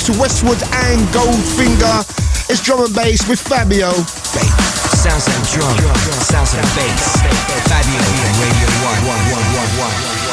to Westwood and Goldfinger. It's drum and bass with Fabio. Sounds like drum, sounds like bass. Fabio on Radio 1.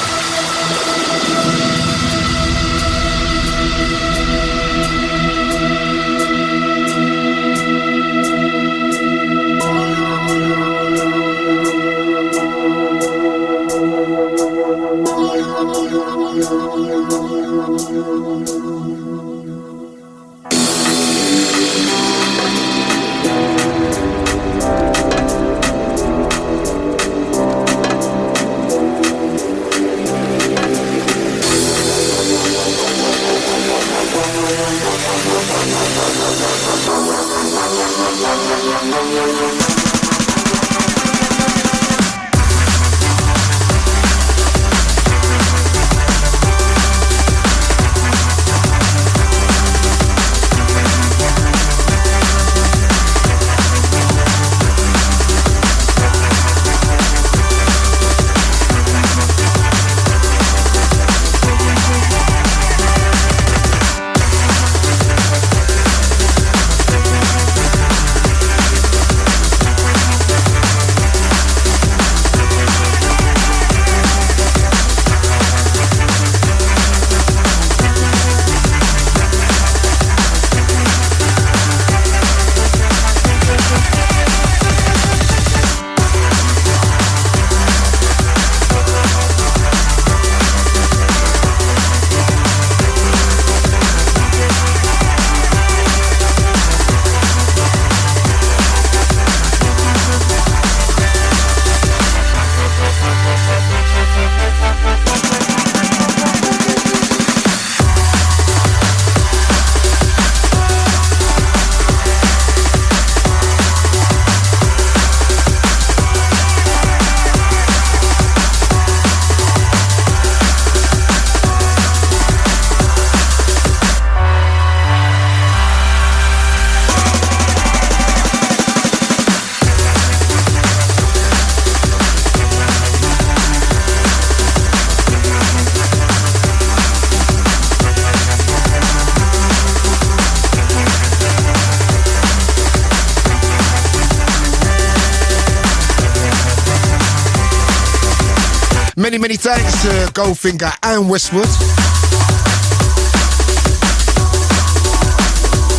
Many thanks to Goldfinger and Westwood.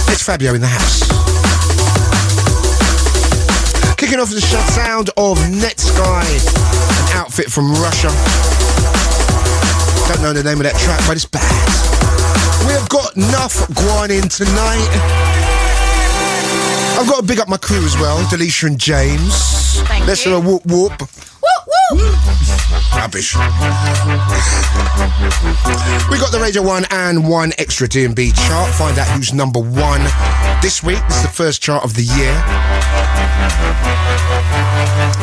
It's Fabio in the house. Kicking off the sound of Netsky, an outfit from Russia. Don't know the name of that track, but it's bad. We've got enough grinding tonight. I've got to big up my crew as well, Delisha and James. Let's do a whoop whoop. Woo woo! Rubbish. We got the Radio 1 and 1 Extra D&B chart. Find out who's number 1 this week. This is the first chart of the year.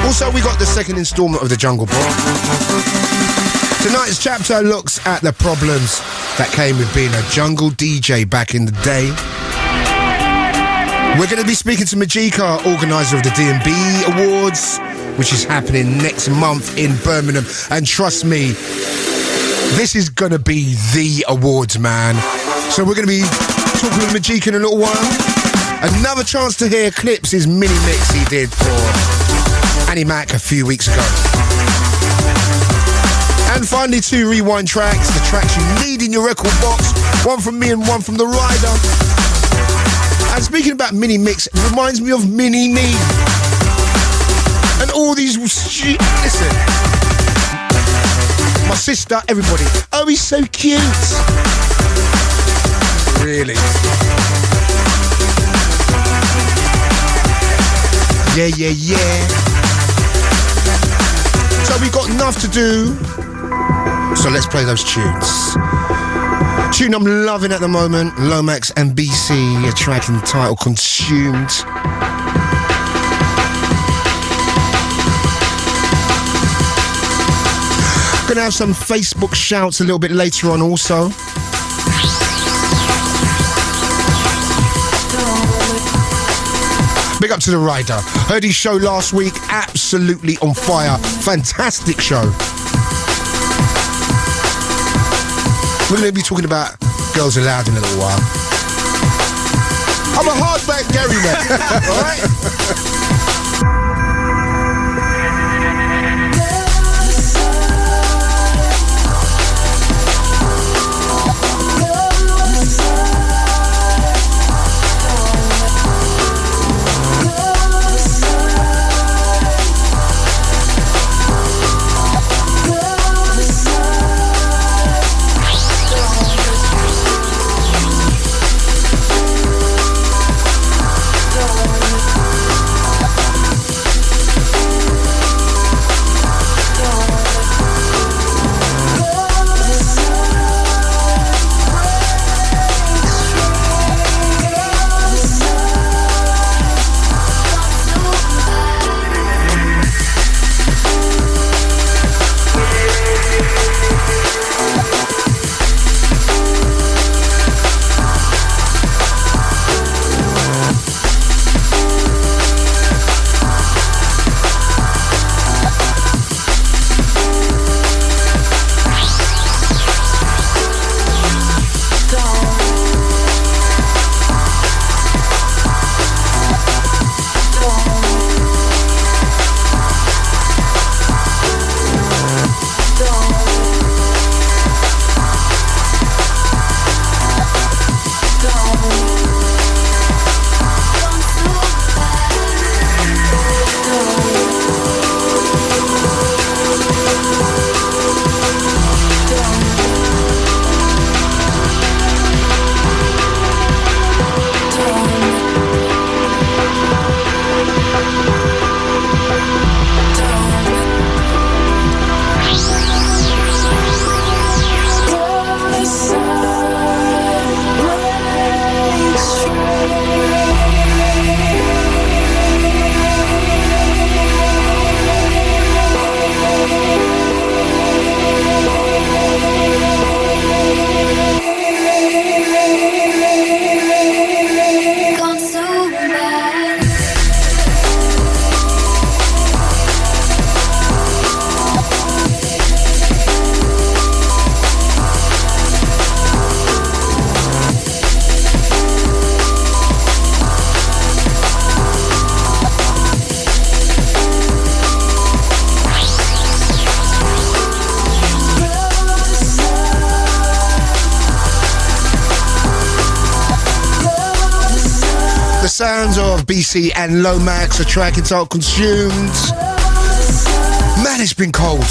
Also, we got the second instalment of the Jungle Book. Tonight's chapter looks at the problems that came with being a jungle DJ back in the day. We're going to be speaking to Majika, organiser of the D&B Awards, which is happening next month in Birmingham. And trust me, this is going to be the awards, man. So we're going to be talking with Majika in a little while. Another chance to hear Clipz' mini mix he did for Annie Mac a few weeks ago. And finally, 2 rewind tracks, the tracks you need in your record box. One from me and one from the Rider. And speaking about mini mix, it reminds me of Mini Me. And all these listen. My sister, everybody. Oh, he's so cute. Really? Yeah. So we got enough to do. So let's play those tunes. Tune I'm loving at the moment, Lomax and BCee, a track entitled Consumed. Gonna have some Facebook shouts a little bit later on also. Big up to the Rider. Heard his show last week, absolutely on fire. Fantastic show. We're going to be talking about Girls Aloud in a little while. I'm a hardback Gary, man. All right? Sounds of BCee and Lomax, a track entitled Consumed. Man, it's been cold.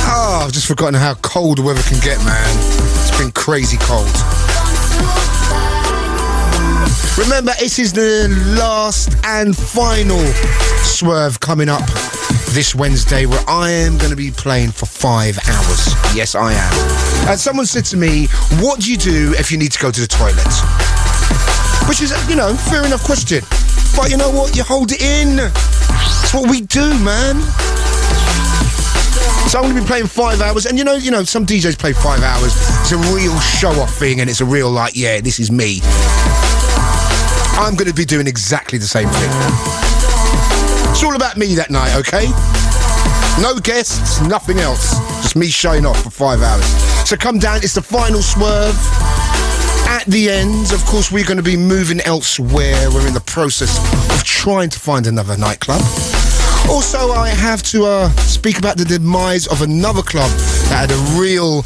Oh, I've just forgotten how cold the weather can get, man. It's been crazy cold. Remember, this is the last and final swerve coming up this Wednesday, where I am going to be playing for 5 hours. Yes, I am. And someone said to me, what do you do if you need to go to the toilet? Which is, you know, fair enough question. But you know what? You hold it in. That's what we do, man. So I'm going to be playing 5 hours. And you know, some DJs play 5 hours. It's a real show-off thing, and it's a real, like, yeah, this is me. I'm going to be doing exactly the same thing. It's all about me that night, okay? No guests, nothing else. Just me showing off for 5 hours. So come down. It's the final swerve. At the end, of course, we're going to be moving elsewhere. We're in the process of trying to find another nightclub. Also, I have to speak about the demise of another club that had a real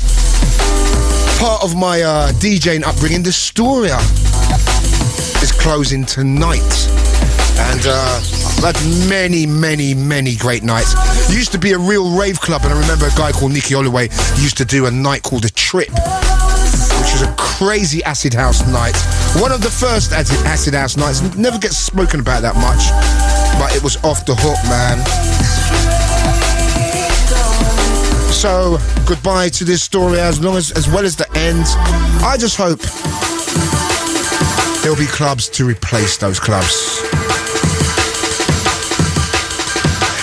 part of my DJing upbringing. The Storia is closing tonight. And I've had many, many, many great nights. It used to be a real rave club, and I remember a guy called Nicky Holloway used to do a night called The Trip, which was a crazy acid house night. One of the first acid house nights. Never gets spoken about that much, but it was off the hook, man. So, goodbye to this story as well as the end. I just hope there'll be clubs to replace those clubs.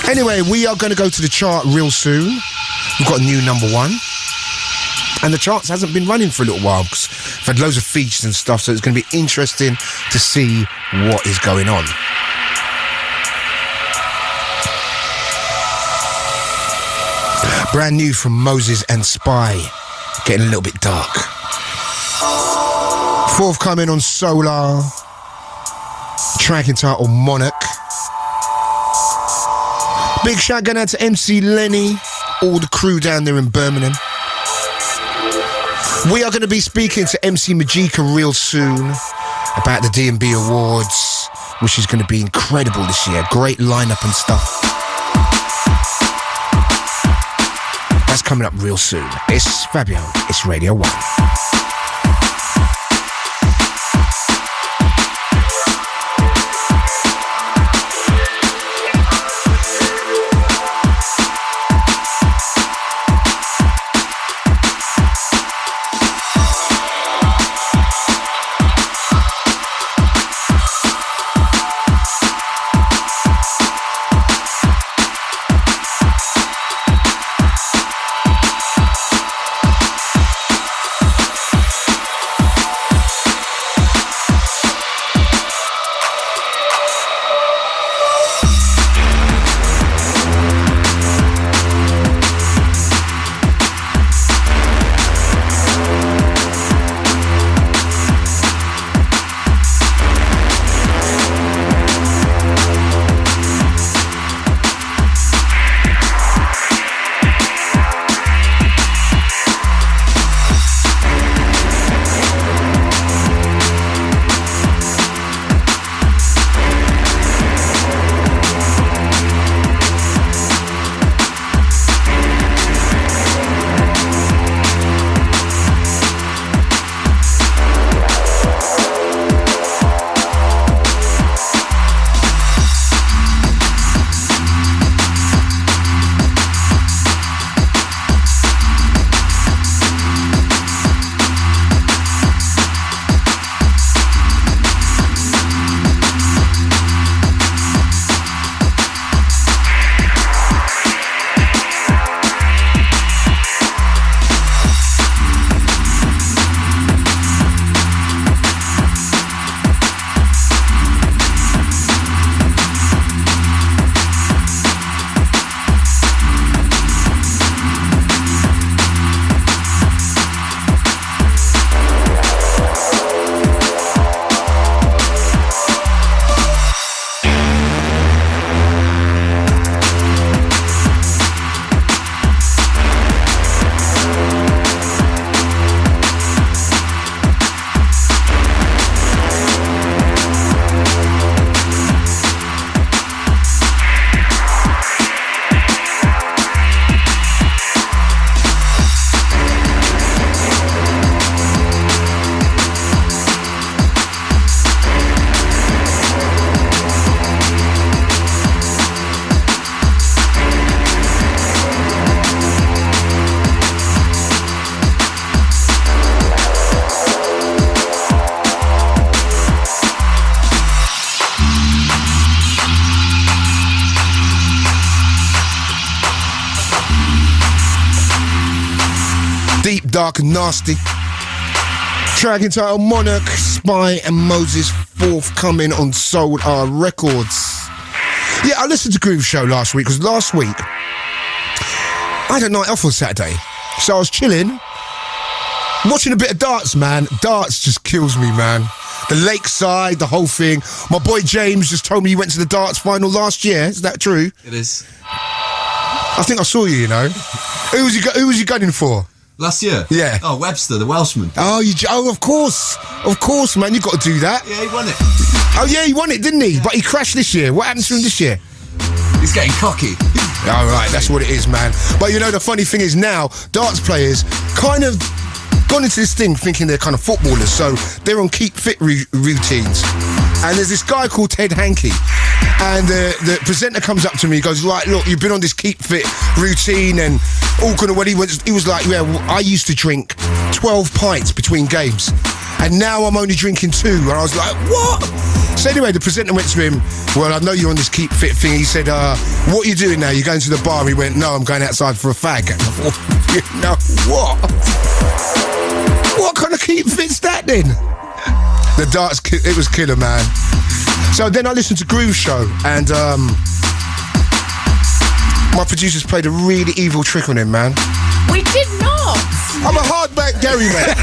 Anyway, we are going to go to the chart real soon. We've got a new number one. And the charts hasn't been running for a little while because I've had loads of features and stuff, so it's going to be interesting to see what is going on. Brand new from Mosus and Spy. Getting a little bit dark. Forthcoming on Solar. Track entitled Monarch. Big shout going out to MC Lenny, all the crew down there in Birmingham. We are going to be speaking to MC Majika real soon about the D&B Awards, which is going to be incredible this year. Great lineup and stuff. That's coming up real soon. It's Fabio. It's Radio 1. Dark and Nasty. Track entitled Monarch, Spy and Mosus, forthcoming on Solar Records. Yeah, I listened to Groove Show last week, because last week I had a night off on Saturday. So I was chilling, watching a bit of darts, man. Darts just kills me, man. The lakeside, the whole thing. My boy James just told me he went to the darts final last year. Is that true? It is. I think I saw you, you know. Who was you gunning for? Last year? Yeah. Oh, Webster, the Welshman. Oh, of course, man. You got to do that. Yeah, he won it. Oh, yeah, he won it, didn't he? But he crashed this year. What happens to him this year? He's getting cocky. All right, that's what it is, man. But you know, the funny thing is now, darts players kind of gone into this thing thinking they're kind of footballers, so they're on keep fit routines. And there's this guy called Ted Hankey, and the presenter comes up to me, he goes, right, look, you've been on this keep fit routine, and all kind of when he was like, yeah, I used to drink 12 pints between games, and now I'm only drinking 2. And I was like, what? So anyway, the presenter went to him, well, I know you're on this keep fit thing. He said, what are you doing now? You're going to the bar? And he went, no, I'm going outside for a fag. And I thought, you know, what? What kind of keep fit's that then? The darts, it was killer, man. So then I listened to Groove Show, and my producers played a really evil trick on him, man. We did not. I'm a hardback Gary, mate.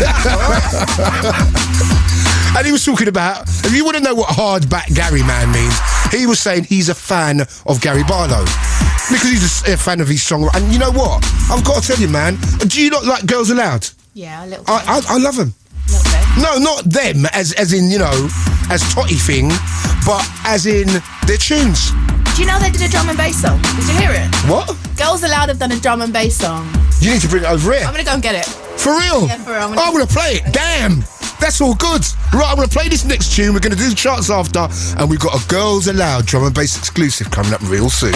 And he was talking about, if you want to know what hardback Gary man means, he was saying he's a fan of Gary Barlow. Because he's a fan of his song. And you know what? I've got to tell you, man, do you not like Girls Aloud? Yeah, a little bit. I love them. A little bit. No, not them, as in, you know, as Totty thing, but as in their tunes. Do you know they did a drum and bass song? Did you hear it? What? Girls Aloud have done a drum and bass song. You need to bring it over here. I'm going to go and get it. For real? Yeah, for real. I'm going to play it. Damn. That's all good. Right, I'm going to play this next tune. We're going to do the charts after, and we've got a Girls Aloud drum and bass exclusive coming up real soon.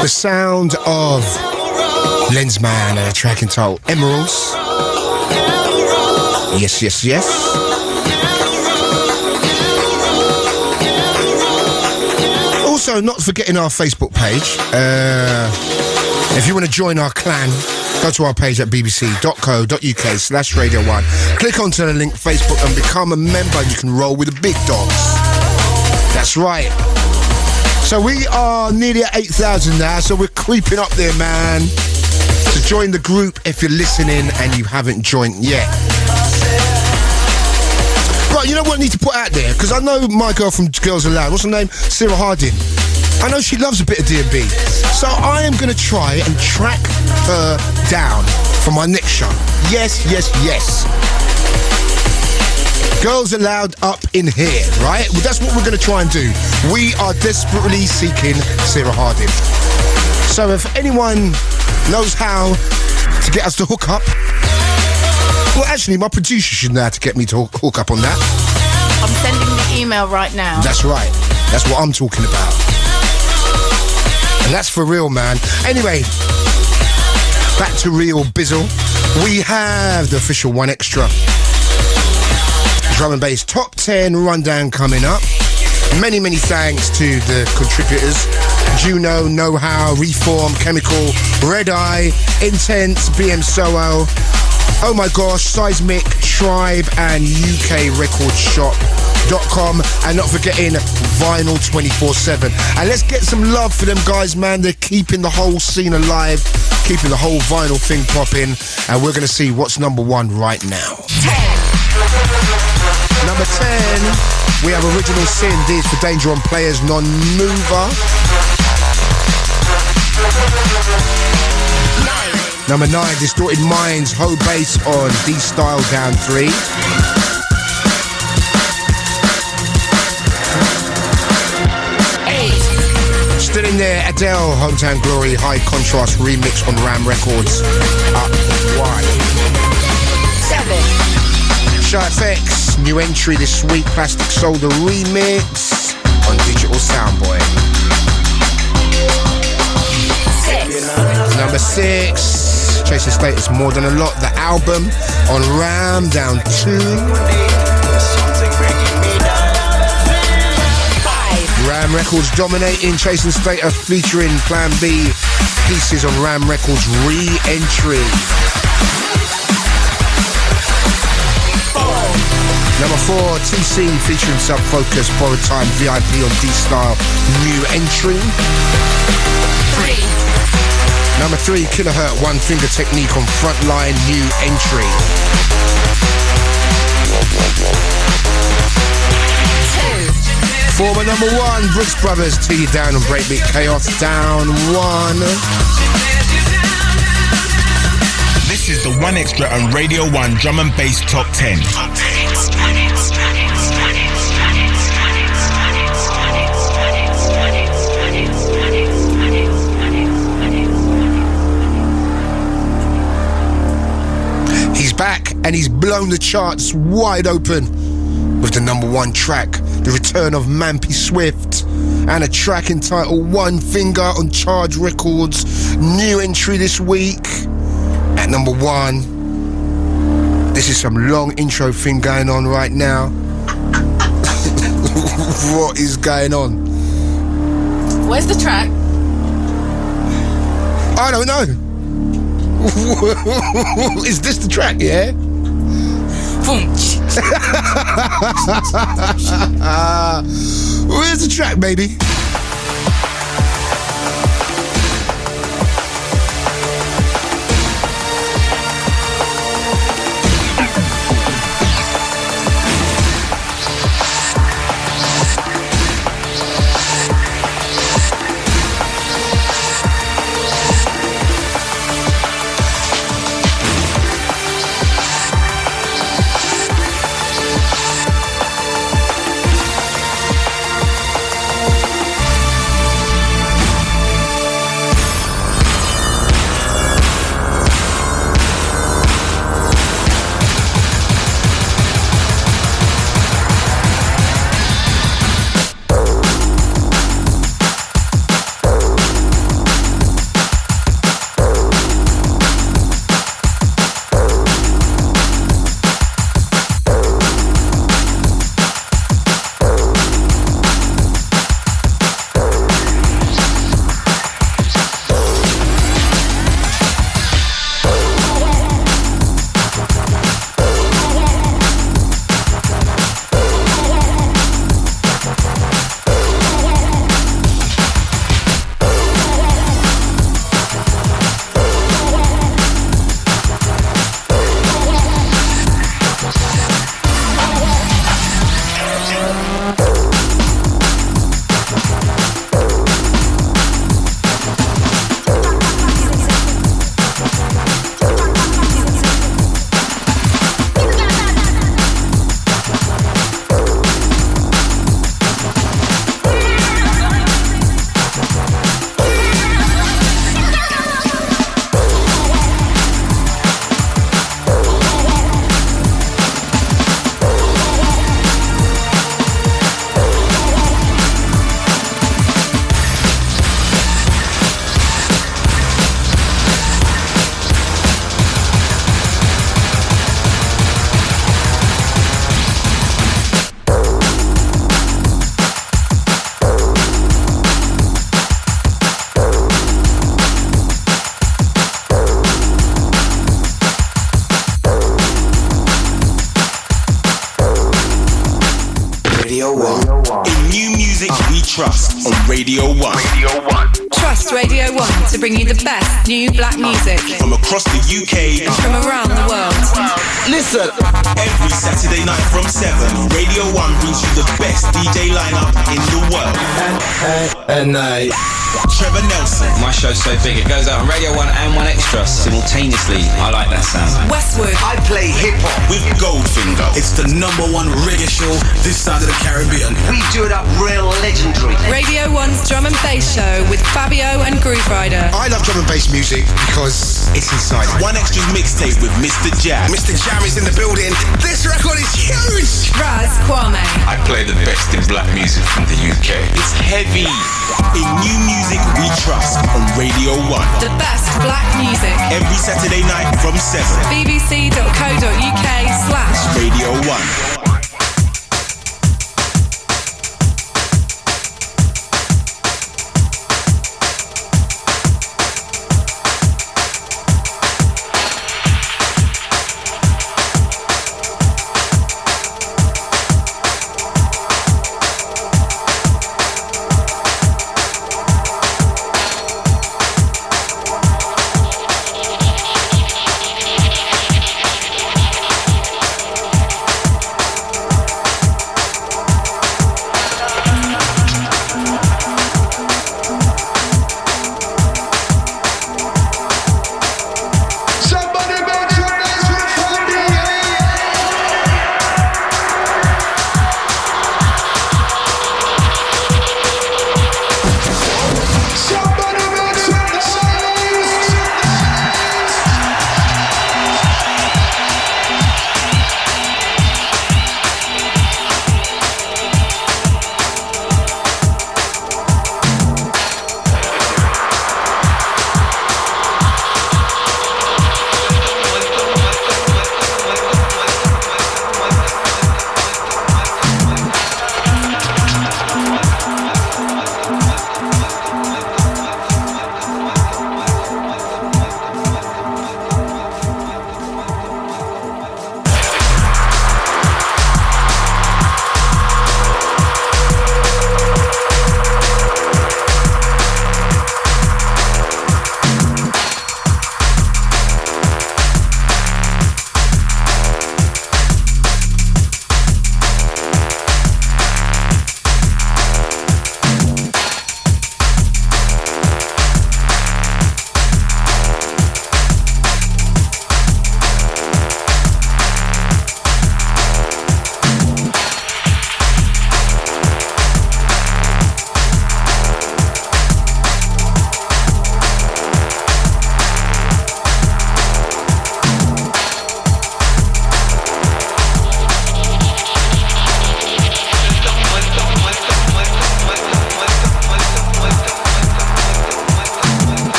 The sound of Lenzman and a track entitled Emeralds. Yes, yes, yes. Also, not forgetting our Facebook page. If you want to join our clan, go to our page at bbc.co.uk/Radio1. Click onto the link Facebook and become a member. You can roll with the big dogs. That's right. So we are nearly at 8,000 now, so we're creeping up there, man. So join the group if you're listening and you haven't joined yet. Right, you know what I need to put out there? Because I know my girl from Girls Aloud, what's her name? Sarah Harding. I know she loves a bit of D&B. So I am going to try and track her down for my next show. Yes, yes, yes. Girls Aloud up in here, right? Well, that's what we're going to try and do. We are desperately seeking Sarah Harding. So if anyone knows how to get us to hook up, Well, actually, my producer should know how to get me to hook up on that. I'm sending the email right now. That's right. That's what I'm talking about. And that's for real, man. Anyway, back to real bizzle. We have the official 1Xtra drum and bass top 10 rundown coming up. Many, many thanks to the contributors. Juno, Know How, Reform, Chemical, Red Eye, Intense, BM Soho, Oh My Gosh, Seismic, Tribe, and UKRecordShop.com, and not forgetting Vinyl 24/7. And let's get some love for them guys, man. They're keeping the whole scene alive, keeping the whole vinyl thing popping, and we're going to see what's number 1 right now. 10. Number 10, we have Original Sin, D's for Danger on Playaz, Non-Mover. 9. Number 9, Distorted Minds, Ho Bass on D-Style, down 3. 8. Still in there, Adele, Hometown Glory, High Contrast remix on Ram Records, up 1. 7. Shot FX, new entry this week, Plastic Soda remix on Digital Soundboy. 6. Number 6, Chasing Status, More Than Alot, the album on Ram, down 2. 5. Ram Records dominating, Chasing Status featuring Plan B, Pieces on Ram Records re-entry. 4. Number 4, TC featuring Subfocus, Borrowed Time, VIP on D-Style, new entry. 3. Number 3, Kilohertz, One Finger Technique on Frontline, new entry. 2. Former number 1, Brooks Brothers, Till You Down on Breakbeat Chaos, down 1. This is the 1Xtra and Radio 1 Drum and Bass Top 10. He's back and he's blown the charts wide open with the number 1 track, the return of Mampy Swift, and a track entitled One Finger on Charge Records, new entry this week at number 1. This is some long intro thing going on right now. What is going on? Where's the track? I don't know. Is this the track, yeah? Where's the track, baby? trust on Radio 1. Trust Radio 1 to bring you the best new black music From across the UK, and from around the world. listen. Every Saturday night from 7, Radio 1 brings you the best DJ lineup in the world. And Trevor Nelson, My show's so big, it goes out on Radio 1 and 1 Extra simultaneously. I like that sound. Westwood, I play hip-hop. with Goldfinger. it's the #1 reggae show this side of the Caribbean. We do it up real legendary. Radio 1's drum and bass show with Fabio and Grooverider. I love drum and bass music because it's inside. One Extra's mixtape with Mr. Jam. Mr. Jam is in the building. This record is huge. Raz Kwame, I play the best in black music from the UK. It's heavy. In new music we trust on Radio 1. the best black music. Every Saturday night from 7. bbc.co.uk/ Radio 1.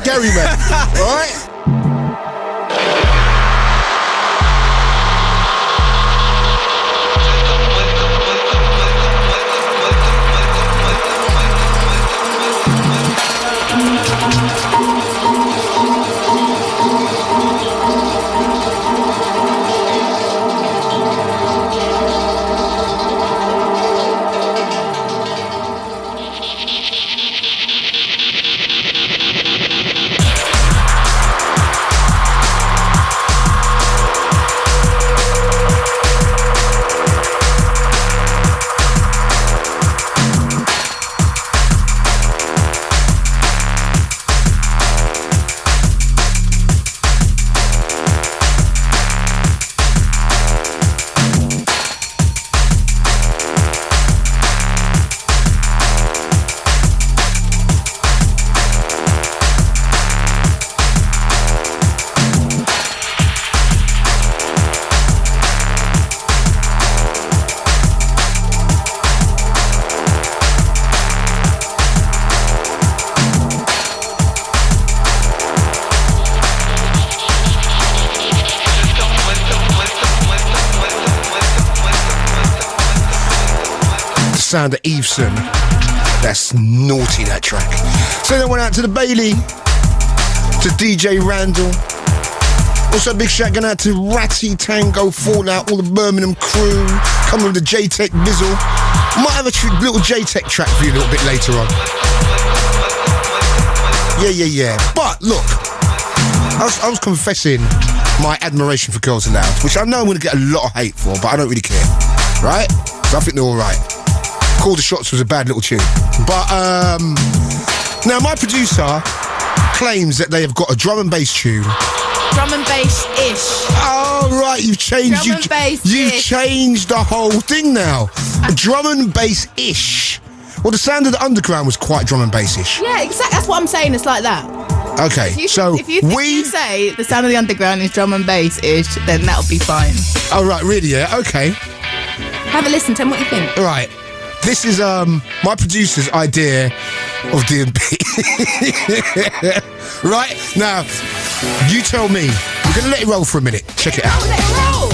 Gary, man. All right? sound of Eveson. That's naughty, that track. So that went out to the Bailey, to DJ Randall. Also, big shout going out to Ratty, Tango, Fallout, all the Birmingham crew. Coming with the J-Tech Bizzle. Might have a little J-Tech track for you a little bit later on. Yeah. But look, I was confessing my admiration for Girls Aloud, which I know I'm going to get a lot of hate for, but I don't really care, right? So I think they're all right. Call the Shots was a bad little tune. But now my producer claims that they have got a drum and bass tune. Drum and bass-ish. Oh, right, you've changed. Drum and bass-ish. You've changed the whole thing now. Drum and bass-ish. Well, the sound of the underground was quite drum and bass-ish. Yeah, exactly. That's what I'm saying. It's like that. Okay, If you say the sound of the underground is drum and bass-ish, then that'll be fine. Oh, right, really, yeah, okay. Have a listen, tell me what you think. All right, this is my producer's idea of D&B. Right, now, you tell me. We're going to let it roll for a minute. Check it out. Let it roll.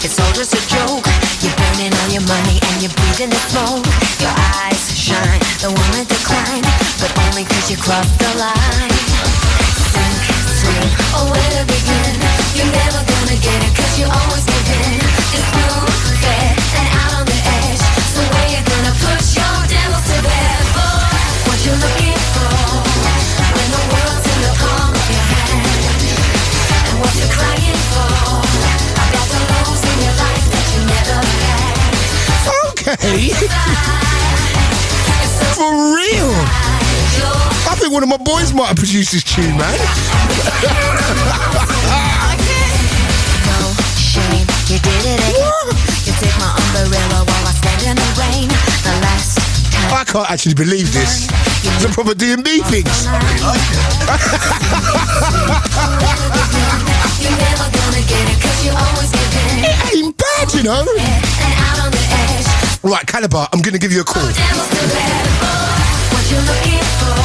It's all just a joke. You're burning all your money and you're breathing the smoke. Your eyes shine, the woman decline, but only cause you crossed the line. Sink, swim, oh where to begin? You're never gonna get it cause you always give in. It's blue, fair, and out on the edge. So where you gonna push your devils to bed? Boy, what you looking for? When the world's in the palm of your hand. And what you crying for? Okay. For real. I think one of my boys might have produced this tune, man. No shame, you did it again. You take my umbrella while I stand in the rain. The last time I can't actually believe this. It's a proper D&B thing. You're never gonna get it cause you always give in. It ain't bad, you know. And out on the edge. Right, Caliber, I'm going to give you a call. What you looking for?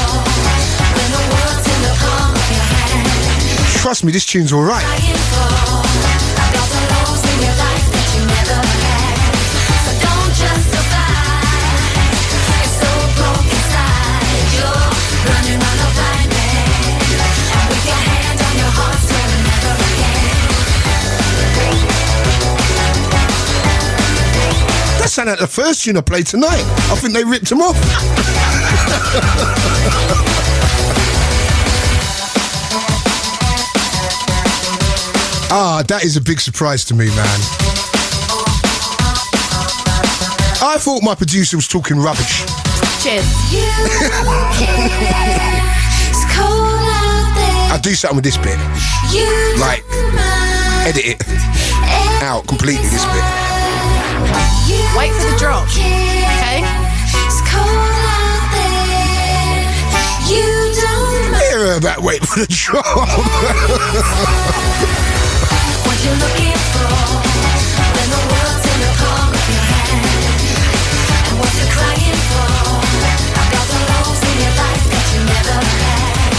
When the world's in the palm of your hand. Trust me, this tune's all right. That sounded like the first tune I played tonight. I think they ripped him off. That is a big surprise to me, man. I thought my producer was talking rubbish. Cheers. I'll do something with this bit. Like, edit it out completely, this bit. Wait for the drop, okay? Hear about wait for the drop. What you looking for when the world's in the palm of your hand? And what you're crying for about the lows in your life that you never had.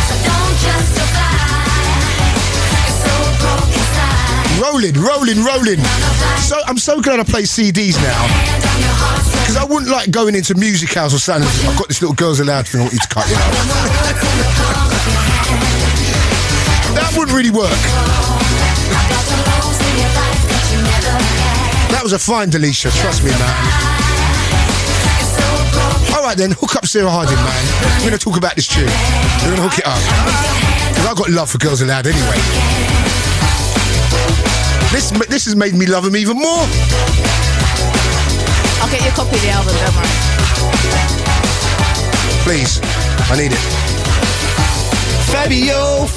So don't justify. You're so broke inside. Rolling. So I'm so glad I play CDs now, because I wouldn't like going into music house or something. I've got this little Girls Aloud thing I want you to cut, you know. That wouldn't really work. That was a fine deletion, trust me, man. Alright then, hook up Sarah Harding, man. We're going to talk about this tune. We're going to hook it up. Because I've got love for Girls Aloud anyway. This has made me love him even more. I'll get you a copy of the album, don't worry. Please, I need it. Fabio.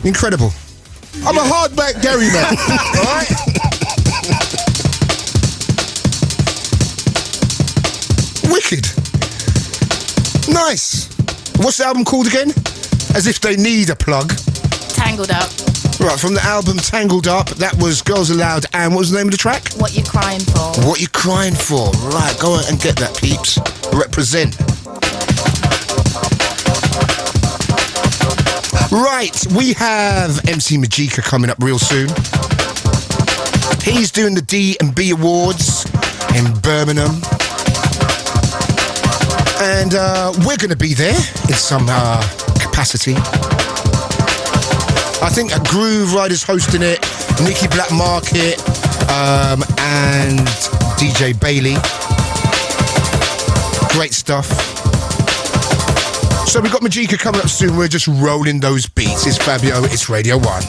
Incredible. I'm a hardback Gary man. Alright? Wicked. Nice. What's the album called again? As if they need a plug. Tangled Up. Right, from the album Tangled Up, that was Girls Aloud, and what was the name of the track? What You Crying For. What You Crying For. Right, go and get that, peeps. Represent. Right, we have MC Majika coming up real soon. He's doing the D&B Awards in Birmingham. And we're going to be there in some capacity. I think Grooverider's hosting it, Nicky Black Market, and DJ Bailey. Great stuff. So we've got Majika coming up soon. We're just rolling those beats. It's Fabio, it's Radio 1.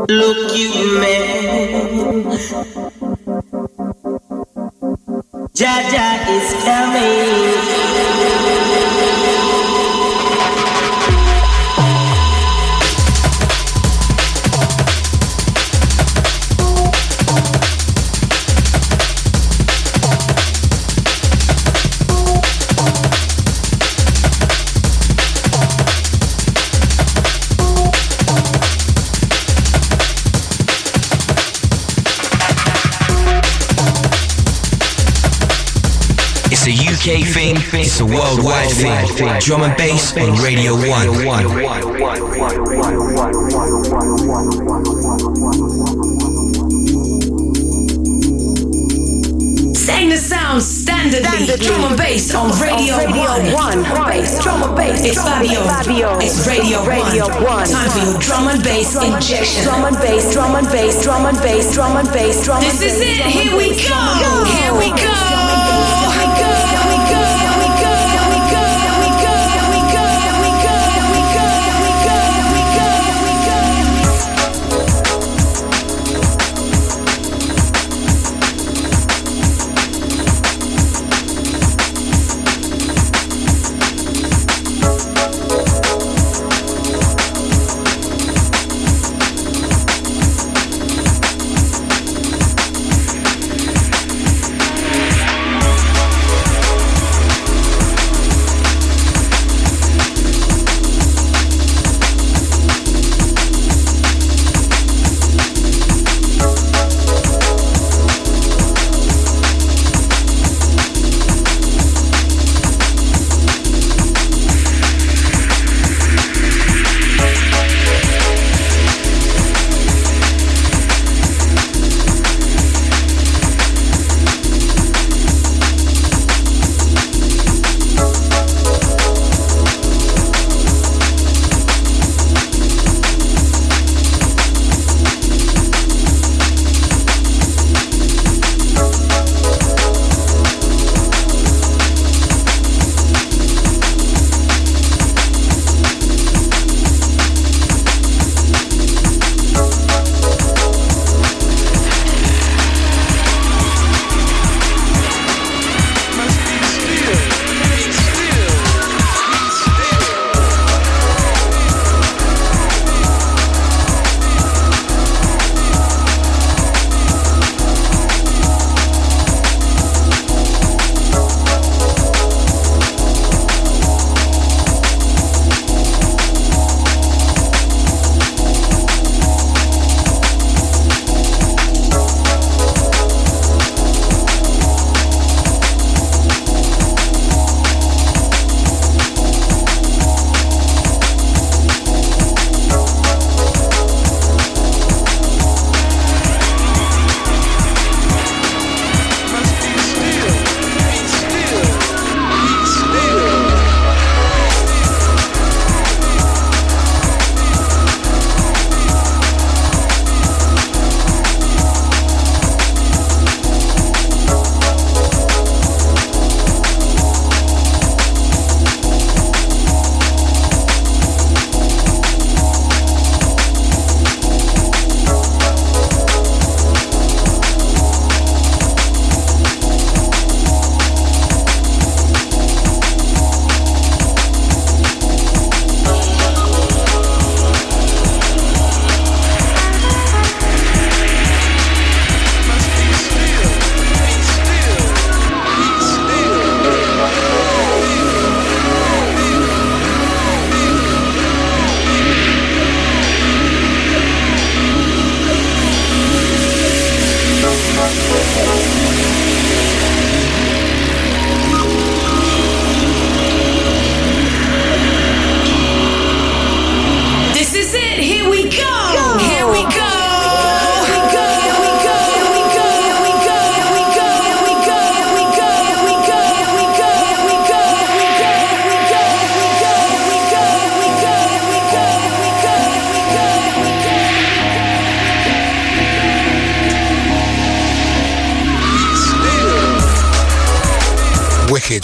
Look, you man, Jaja is coming. It's a UK thing, it's a worldwide thing. Drum and bass on Radio 1. Sing the the sound standardly. Drum and bass on Radio 1. Drum and bass. It's Fabio. It's Radio 1. Time for your drum and bass injection. Drum and bass, drum and bass, drum and bass, drum and bass, drum and bass. This is it. Here we go. Here we go.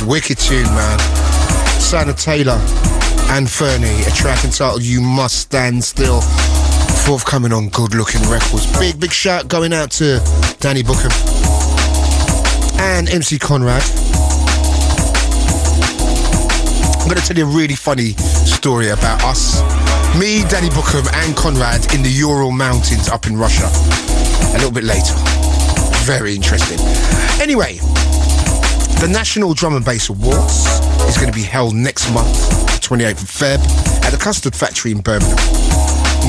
Wicked tune, man. Sana Taylor and Fernie, a track entitled You Must Stand Still, forthcoming on Good Looking Records. Big shout going out to Danny Bookham and MC Conrad. I'm going to tell you a really funny story about us. Me, Danny Bookham and Conrad in the Ural Mountains up in Russia. A little bit later. Very interesting. Anyway, the National Drum and Bass Awards is going to be held next month, 28th of Feb, at the Custard Factory in Birmingham.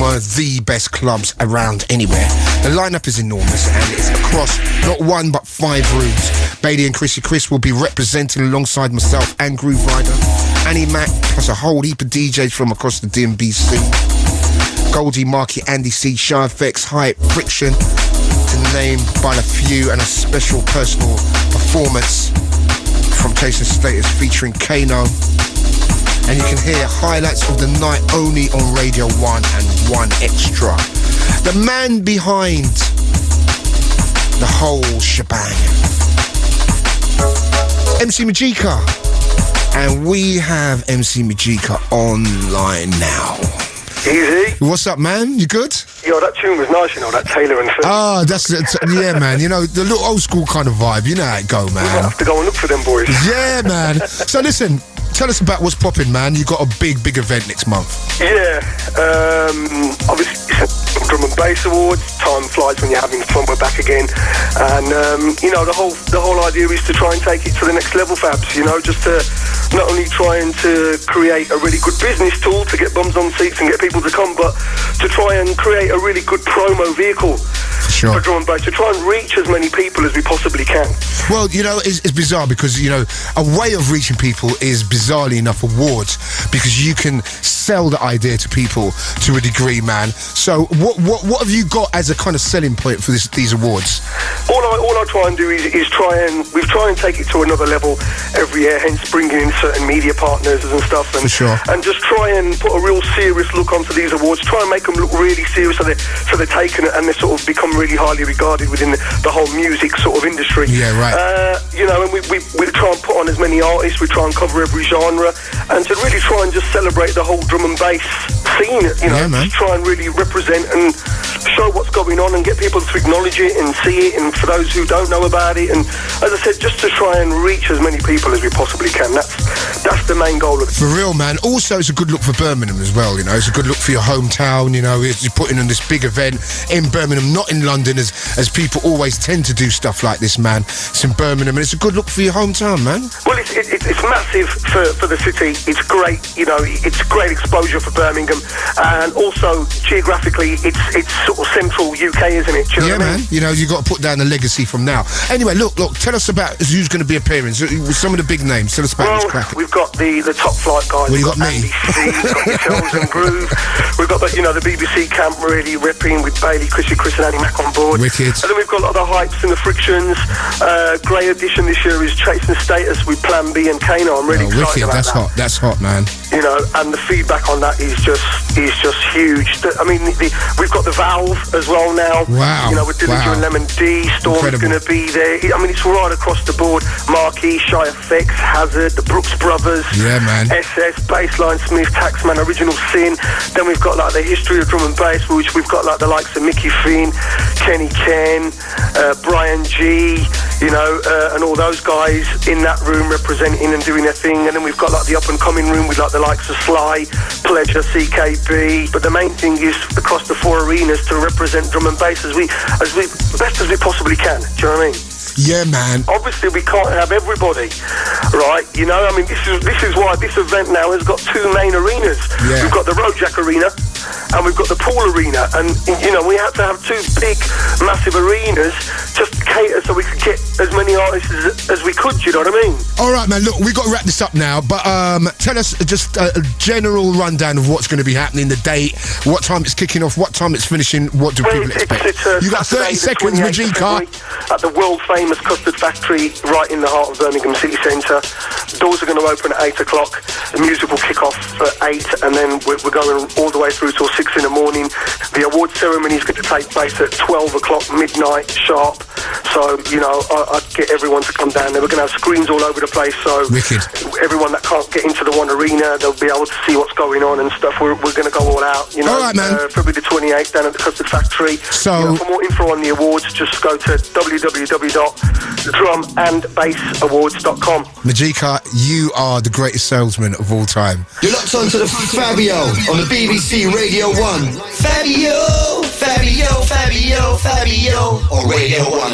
One of the best clubs around anywhere. The lineup is enormous and it's across not one but 5 rooms. Bailey and Chrissy Chris will be representing alongside myself and Grooverider, Annie Mac, plus a whole heap of DJs from across the DMB scene. Goldie, Marky, Andy C, Shy FX, Hype, Friction, to name but a few, and a special personal performance from Chasing Status featuring Kano. And you can hear highlights of the night only on Radio 1 and 1 Extra. The man behind the whole shebang, MC Majika. And we have MC Majika online now. Easy. What's up, man? You good? Yo, that tune was nice, you know, that Taylor and Phil. Ah, yeah, man. You know, the little old school kind of vibe. You know how it go, man. We might have to go and look for them boys. Yeah, man. So listen, tell us about what's popping, man. You got a big event next month. Yeah, obviously Drum and Bass Awards. Time flies when you're having fun. We're back again, and you know, the whole idea is to try and take it to the next level, Fabs. You know, just to not only trying to create a really good business tool to get bums on seats and get people to come, but to try and create a really good promo vehicle. Sure. For drum and bass, to try and reach as many people as we possibly can. Well, you know, it's bizarre because, you know, a way of reaching people is bizarrely enough awards, because you can sell the idea to people to a degree, man. So what have you got as a kind of selling point for these awards? All I try and do is try and take it to another level every year, hence bringing in certain media partners and stuff, and, for sure. And just try and put a real serious look onto these awards, try and make them look really serious, so they're taken and they sort of become really highly regarded within the whole music sort of industry. Yeah, right. You know, and we try and put on as many artists, we try and cover every genre, and to really try and just celebrate the whole drum and bass scene, you know, yeah, just try and really represent and show what's going on and get people to acknowledge it and see it, and for those who don't know about it, and as I said, just to try and reach as many people as we possibly can. That's the main goal of it. For real, man. Also, it's a good look for Birmingham as well, you know. It's a good look for your hometown, you know. You're putting on this big event in Birmingham, not in London, as people always tend to do stuff like this, man. It's in Birmingham, and it's a good look for your hometown, man. Well, it's massive for the city. It's great, you know, it's great exposure for Birmingham, and also geographically, it's sort of central UK, isn't it? Yeah, man. You know, you got to put down the legacy from now. Anyway, look, tell us about who's going to be appearing. Some of the big names. Tell us about this crack. We've got the top flight guys. Well, you got me. We've got yourselves and Groove. We've got the BCee camp really ripping with Bailey, Chris and Annie Mac on board. Wicked. And then we've got a lot of the hypes and the frictions. Great addition this year is Chasing Status with Plan B and Kano. I'm really excited about that. That's hot, man. You know, and the feedback on that is just huge. I mean, we've got the Valve as well now. Wow. You know, with Dillinger and Lemon D. Storm's going to be there. I mean, it's right across the board. Marky, Shy FX, Hazard, the Brooks Brothers. Yeah, man. SS, Bassline Smith, Taxman, Original Sin. Then we've got like the history of drum and bass, which we've got like the likes of Mickey Finn, Kenny Ken, Brian G, you know, and all those guys in that room representing and doing their thing. And then we've got like the up and coming room with like the likes of Sly, Pleasure, CKB. But the main thing is across the 4 arenas to represent drum and bass as best as we possibly can. Do you know what I mean? Yeah, man. Obviously, we can't have everybody, right? You know, I mean, this is why this event now has got 2 main arenas. Yeah. We've got the Roadjack Arena and we've got the Pool Arena, and you know, we had to have 2 big, massive arenas just to cater so we could get as many artists as we could. You know what I mean? All right, man. Look, we've got to wrap this up now, but tell us just a general rundown of what's going to be happening, the date, what time it's kicking off, what time it's finishing, what do people expect? You got 30 seconds, Majika. At the world famous Custard Factory, right in the heart of Birmingham City Centre. Doors are going to open at 8 o'clock. The music will kick off at 8, and then we're going all the way through till 6 in the morning. The award ceremony is going to take place at 12 o'clock midnight sharp. So, you know, I'd get everyone to come down there. We're going to have screens all over the place, so wicked. Everyone that can't get into the one arena, they'll be able to see what's going on and stuff. We're going to go all out, you know. All right, man. February the 28th down at the Custard Factory. So, you know, for more info on the awards, just go to www.drumandbassawards.com. Majika, you are the greatest salesman of all time. You're locked on to the Fabio on the BBC Radio 1. Fabio on Radio 1.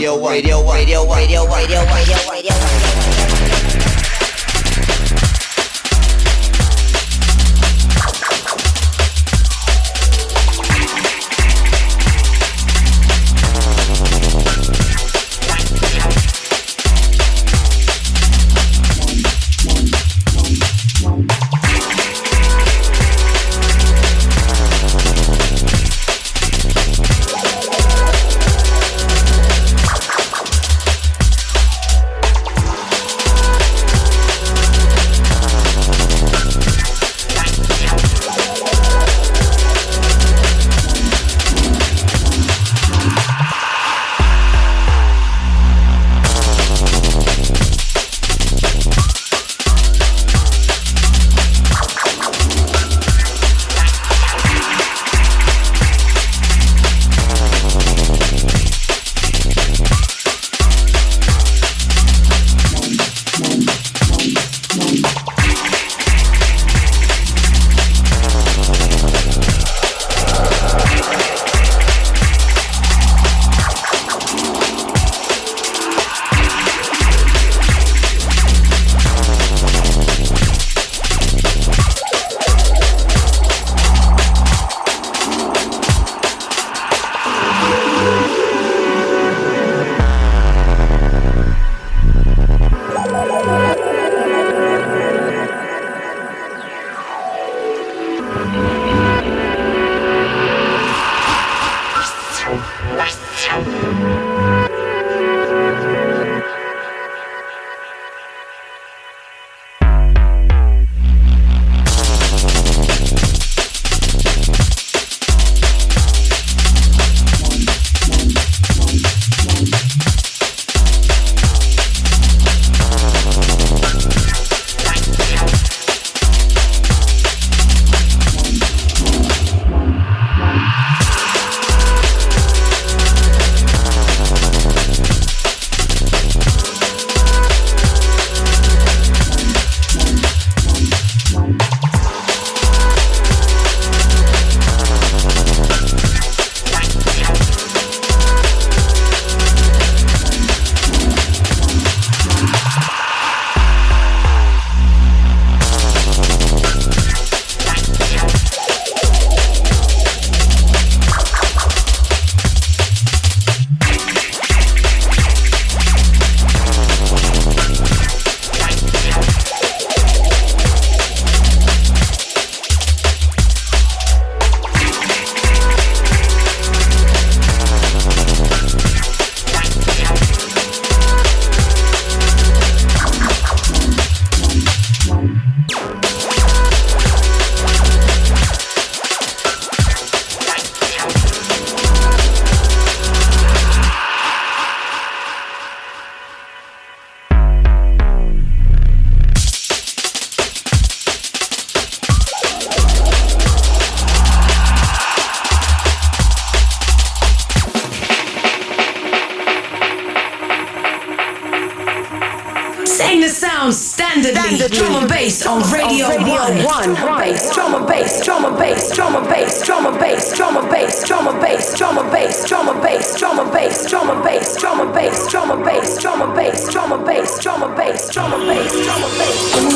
Standard drum and bass on Radio 1. Bass, drum and bass, drum and bass, drum and bass, drum and bass, drum and bass, drum and bass, drum and bass, drum and bass, drum and bass, drum and bass, drum and bass, drum and bass, drum and bass, drum and bass, drum and bass, drum and bass, drum and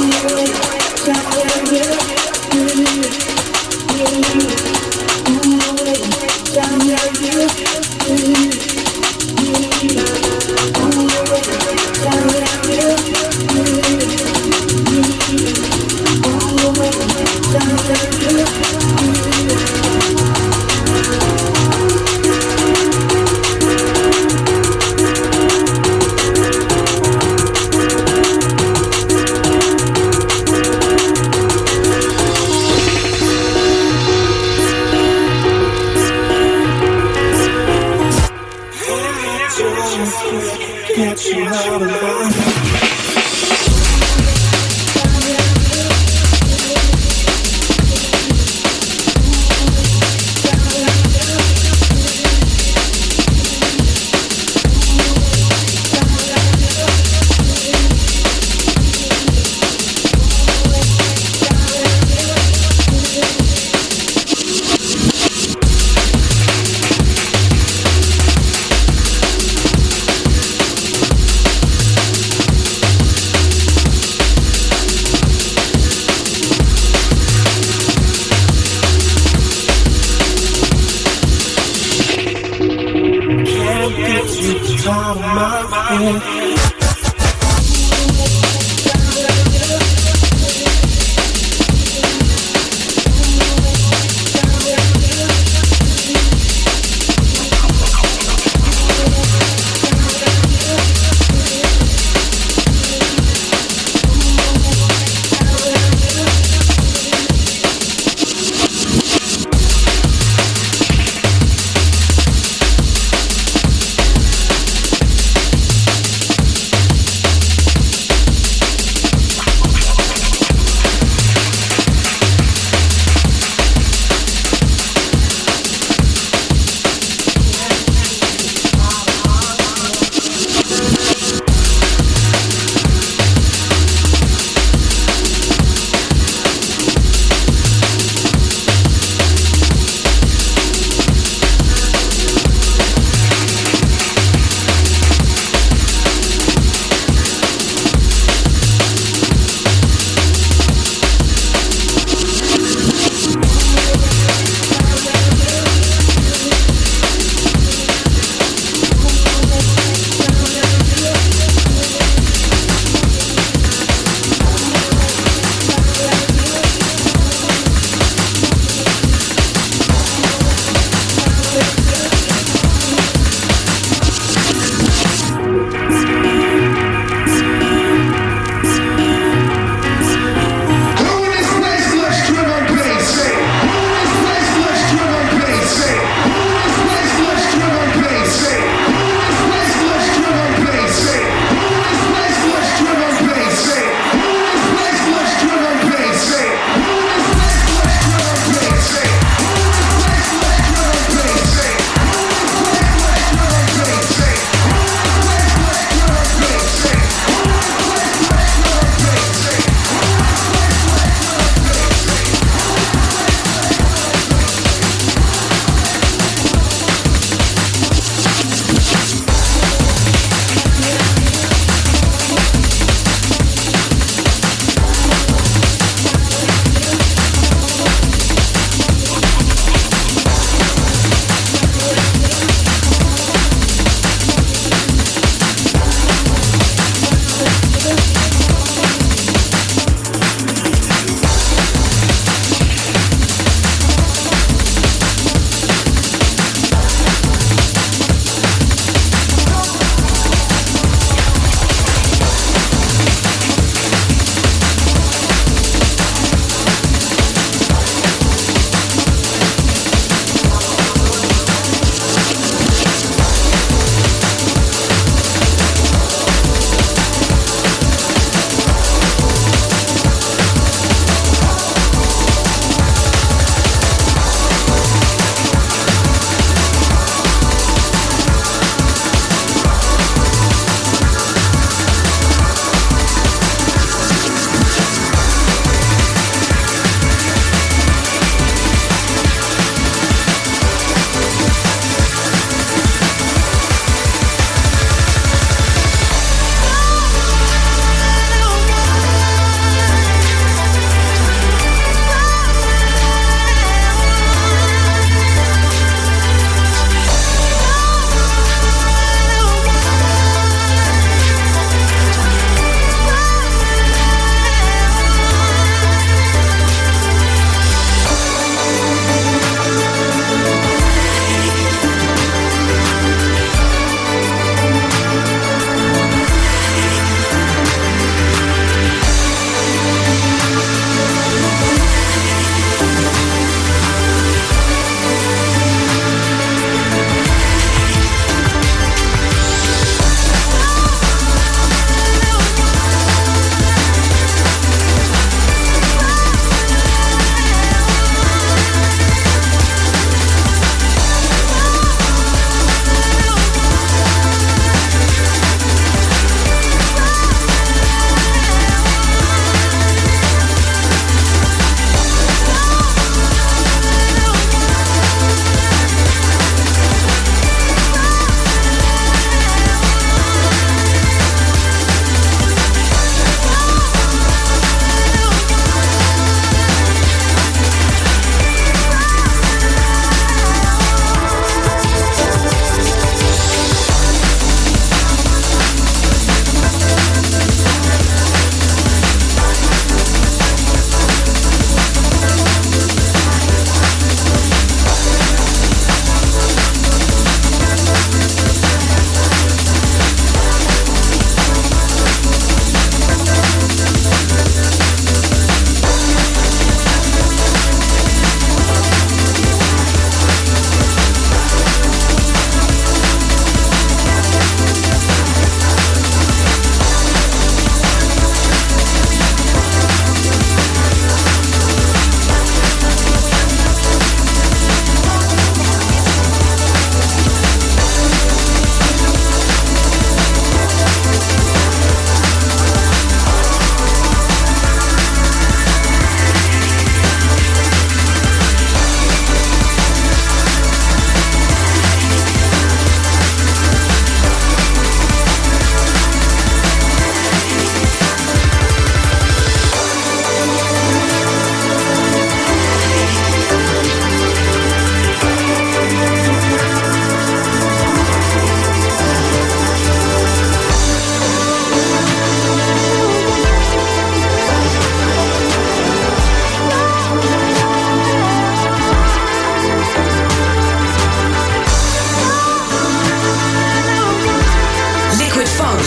Get you out of mind.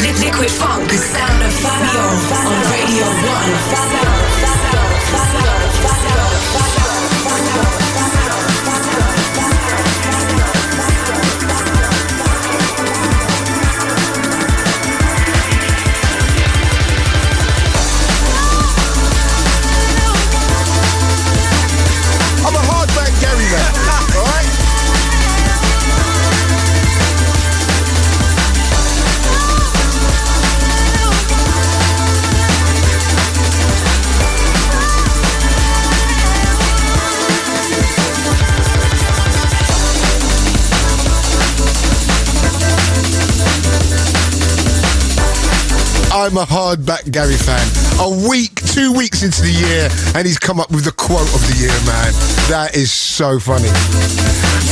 Liquid funk, the sound of Fabio on Radio 1. I'm a hardback Gary man, alright? I'm a hardback Gary fan. 2 weeks into the year, and he's come up with the quote of the year, man. That is so funny.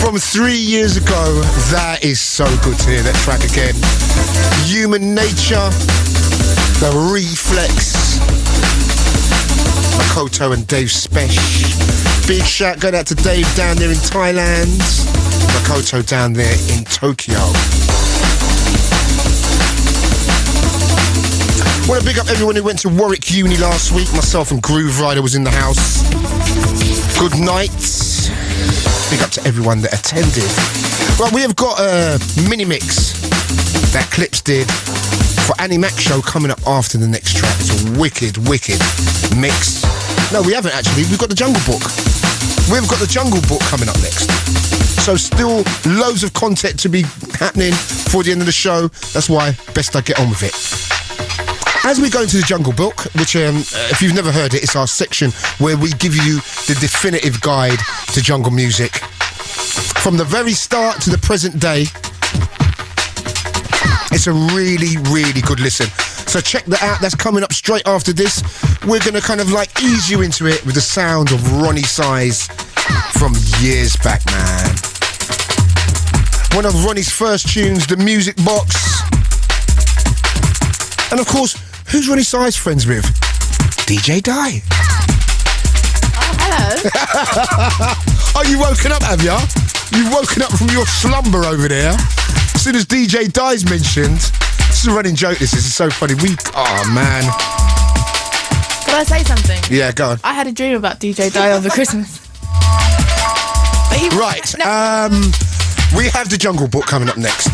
From 3 years ago, that is so good to hear that track again. Human Nature, The Reflex, Makoto and Dave Spesh. Big shout going out to Dave down there in Thailand, Makoto down there in Tokyo. Want to big up everyone who went to Warwick Uni last week. Myself and Grooverider was in the house. Good night. Big up to everyone that attended. Well, we have got a mini mix that Clipz did for Annie Mac's show coming up after the next track. It's a wicked mix. No, we haven't actually. We've got the Jungle Book. We've got the Jungle Book coming up next. So still loads of content to be happening for the end of the show. That's why best I get on with it. As we go into the Jungle Book, which, if you've never heard it, it's our section where we give you the definitive guide to jungle music. From the very start to the present day, it's a really good listen. So check that out. That's coming up straight after this. We're going to kind of like ease you into it with the sound of Ronnie Size from years back, man. One of Ronnie's first tunes, The Music Box. And of course, who's Ronnie Size friends with? DJ Di. Oh, hello. Oh, you woken up, have ya? You've woken up from your slumber over there. As soon as DJ Di's mentioned, this is a running joke, this is so funny. Oh, man. Can I say something? Yeah, go on. I had a dream about DJ Di over Christmas. Right, we have the Jungle Book coming up next.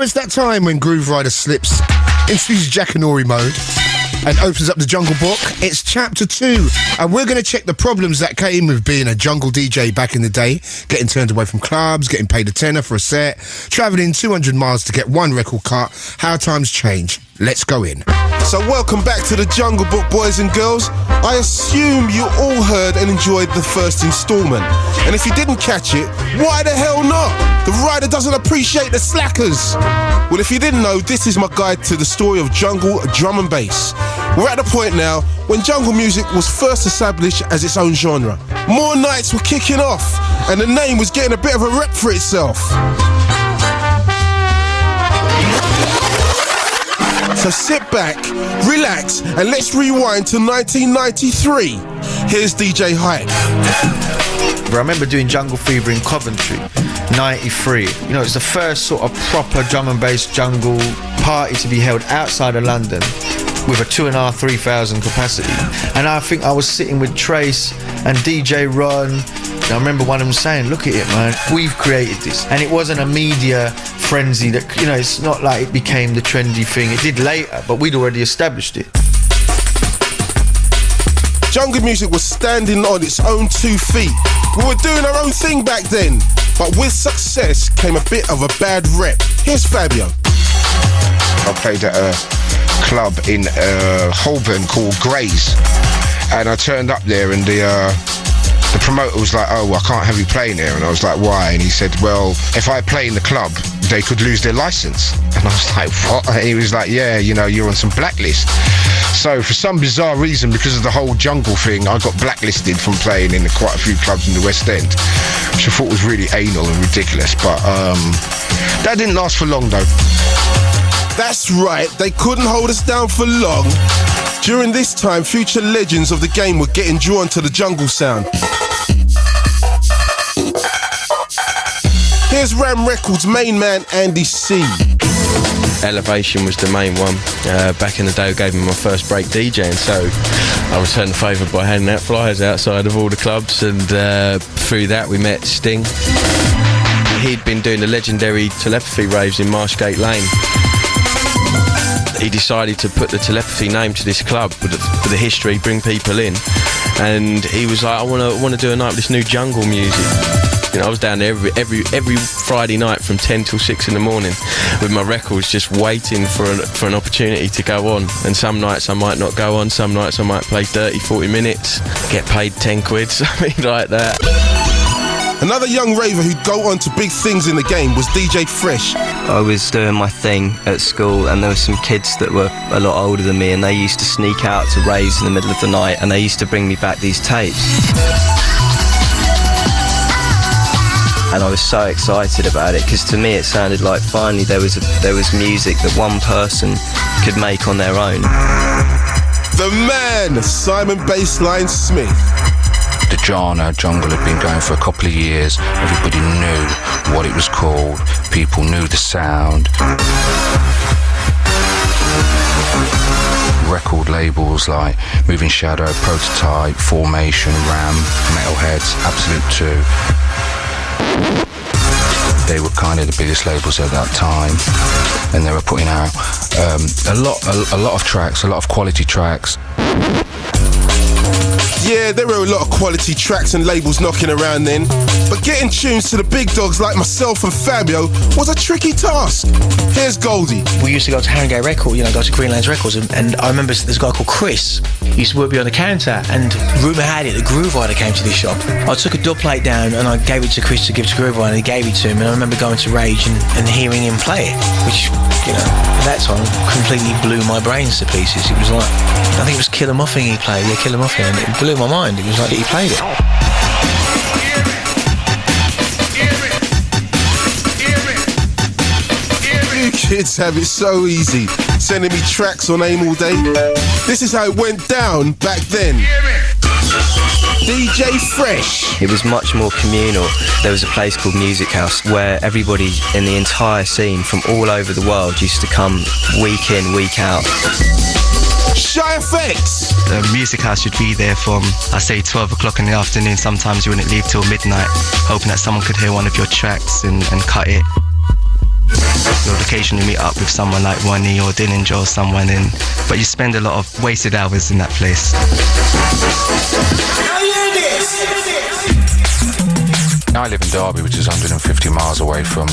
So it's that time when Grooverider slips into his Jackanory mode and opens up the Jungle Book. It's chapter 2, and we're going to check the problems that came with being a jungle DJ back in the day, getting turned away from clubs, getting paid a tenner for a set, travelling 200 miles to get one record cut, how times change. Let's go in. So welcome back to the Jungle Book, boys and girls. I assume you all heard and enjoyed the first instalment. And if you didn't catch it, why the hell not? The rider doesn't appreciate the slackers. Well, if you didn't know, this is my guide to the story of jungle drum and bass. We're at the point now when jungle music was first established as its own genre. More nights were kicking off, and the name was getting a bit of a rep for itself. So sit back, relax, and let's rewind to 1993. Here's DJ Hype. I remember doing Jungle Fever in Coventry, 93. You know, it's the first sort of proper drum and bass jungle party to be held outside of London with a 2,500-3,000 capacity. And I think I was sitting with Trace and DJ Ron. And I remember one of them saying, look at it, man, we've created this. And it wasn't a media frenzy that, you know, it's not like it became the trendy thing. It did later, but we'd already established it. Jungle music was standing on its own 2 feet. We were doing our own thing back then, but with success came a bit of a bad rep. Here's Fabio. I played at a club in Holborn called Gray's, and I turned up there, and the promoter was like, oh, I can't have you playing here. And I was like, why? And he said, well, if I play in the club, they could lose their license. And I was like, what? And he was like, yeah, you know, you're on some blacklist. So for some bizarre reason, because of the whole jungle thing, I got blacklisted from playing in quite a few clubs in the West End, which I thought was really anal and ridiculous. But that didn't last for long, though. That's right, they couldn't hold us down for long. During this time, future legends of the game were getting drawn to the jungle sound. Here's Ram Records' main man, Andy C. Elevation was the main one. Back in the day, I gave me my first break DJing, so I returned the favour by handing out flyers outside of all the clubs, and through that we met Sting. He'd been doing the legendary telepathy raves in Marshgate Lane. He decided to put the telepathy name to this club with the history, bring people in, and he was like, I want to do a night with this new jungle music. You know, I was down there every Friday night from 10 till 6 in the morning with my records, just waiting for an opportunity to go on. And some nights I might not go on, some nights I might play 30-40 minutes, get paid 10 quid, something like that. Another young raver who'd go on to big things in the game was DJ Fresh. I was doing my thing at school, and there were some kids that were a lot older than me, and they used to sneak out to raves in the middle of the night, and they used to bring me back these tapes. And I was so excited about it, because to me it sounded like finally there was music that one person could make on their own. The man, Simon Bassline Smith. The genre, jungle, had been going for a couple of years. Everybody knew what it was called. People knew the sound. Record labels like Moving Shadow, Prototype, Formation, Ram, Metalheads, Absolute 2. They were kind of the biggest labels at that time, and they were putting out a lot of tracks, a lot of quality tracks. Yeah, there were a lot of quality tracks and labels knocking around then, but getting tunes to the big dogs like myself and Fabio was a tricky task. Here's Goldie. We used to go to Harringay Record, go to Greenlands Records, and I remember there's a guy called Chris. He used to work behind the counter, and rumour had it that Grooverider came to this shop. I took a dub plate down and I gave it to Chris to give to Grooverider, and he gave it to him, and I remember going to Rage and hearing him play it, which, at that time completely blew my brains to pieces. It was like, I think it was Killer Muffin he played, Killer Muffin, and it blew my mind. It was like he played it. You kids have it so easy, sending me tracks on AIM all day. This is how it went down back then. DJ Fresh. It was much more communal. There was a place called Music House where everybody in the entire scene from all over the world used to come week in, week out. Shy Effects. The Music House would be there from, I say, 12 o'clock in the afternoon. Sometimes you wouldn't leave till midnight, hoping that someone could hear one of your tracks and cut it. You'll occasionally meet up with someone like Wani or Dillinger or someone but you spend a lot of wasted hours in that place. I live in Derby, which is 150 miles away from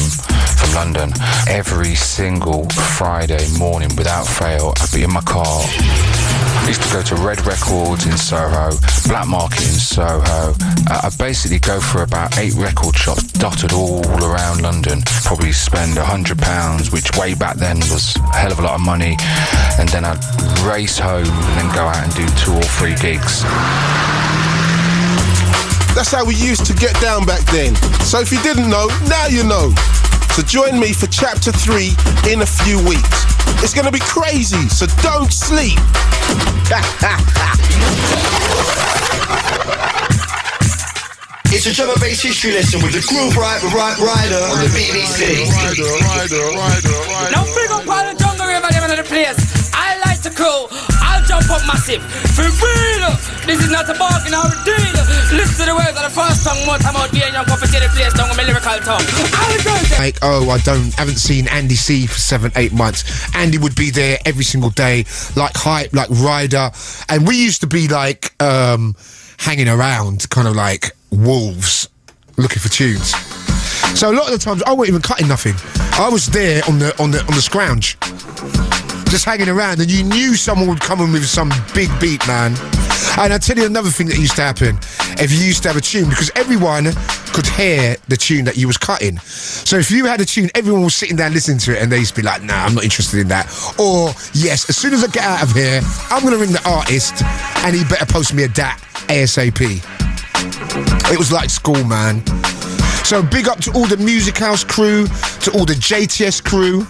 London. Every single Friday morning, without fail, I'd be in my car. I used to go to Red Records in Soho, Black Market in Soho. I'd basically go for about 8 record shops dotted all around London. Probably spend £100, which way back then was a hell of a lot of money. And then I'd race home and then go out and do 2 or 3 gigs. That's how we used to get down back then. So if you didn't know, now you know. So join me for Chapter 3 in a few weeks. It's going to be crazy, so don't sleep. It's a drum and bass history lesson with the Grooverider on the BCee. Now big up all the jungle river living in the place. I like to crew. I'll jump up massive. For real. This is not a bargain or a deal. Listen to the words of the first song. More time out being young coffee to the place down with my lyrical tongue. Like, haven't seen Andy C for 7-8 months. Andy would be there every single day, like Hype, like Ryder, and we used to be like hanging around, kind of like wolves, looking for tunes. So a lot of the times I wasn't even cutting nothing. I was there on the scrounge, just hanging around, and you knew someone would come in with some big beat, man. And I'll tell you another thing that used to happen. If you used to have a tune, because everyone could hear the tune that you was cutting. So if you had a tune, everyone was sitting down listening to it, and they used to be like, nah, I'm not interested in that. Or, yes, as soon as I get out of here, I'm going to ring the artist, and he better post me a DAT ASAP. It was like school, man. So big up to all the Music House crew, to all the JTS crew.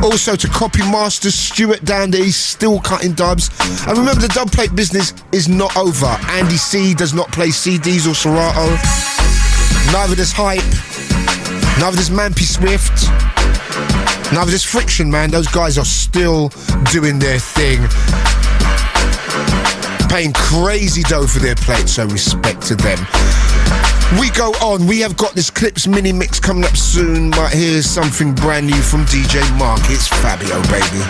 Also to Copy Masters, Stuart down there, he's still cutting dubs. And remember, the dub plate business is not over. Andy C does not play CDs or Serato. Neither does Hype. Neither does Mampy Swift. Neither does Friction, man. Those guys are still doing their thing. Paying crazy dough for their plate, so respect to them. We go on. We have got this Clipz mini mix coming up soon, but here's something brand new from DJ Mark. It's Fabio, baby.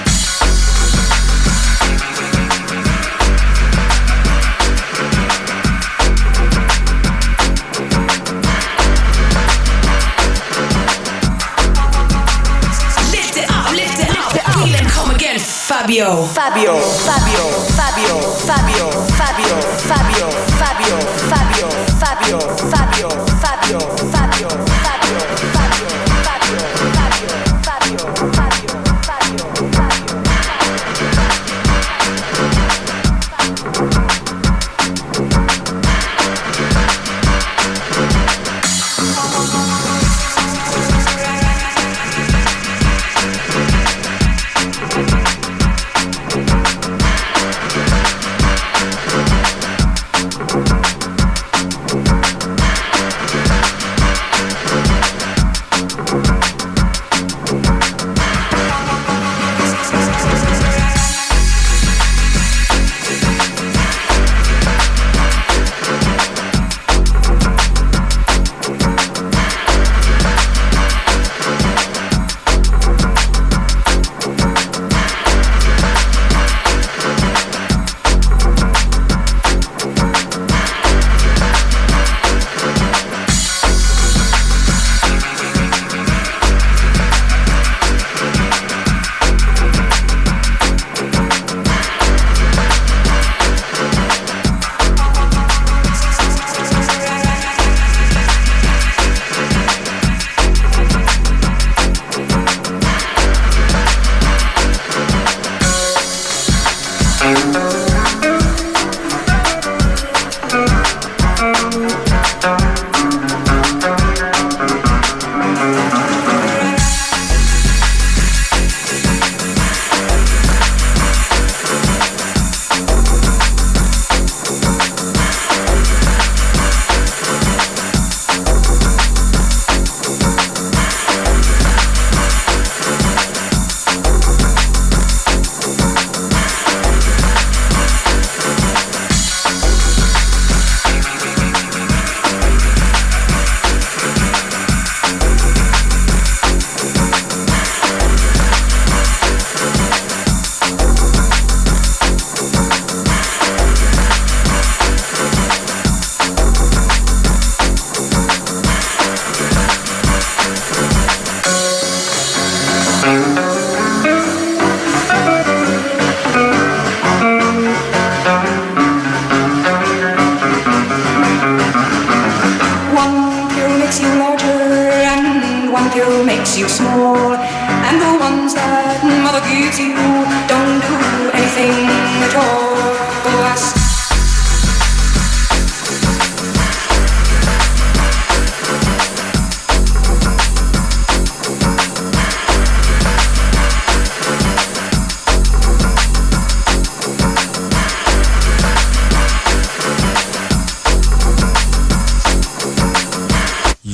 Lift it up, lift it up. Feel it come again, Fabio. Fabio, Fabio, Fabio, Fabio, Fabio, Fabio, Fabio, Fabio, Fabio, Fabio, Fabio, Fabio, Fabio, Fabio, Fabio, Fabio, Fabio,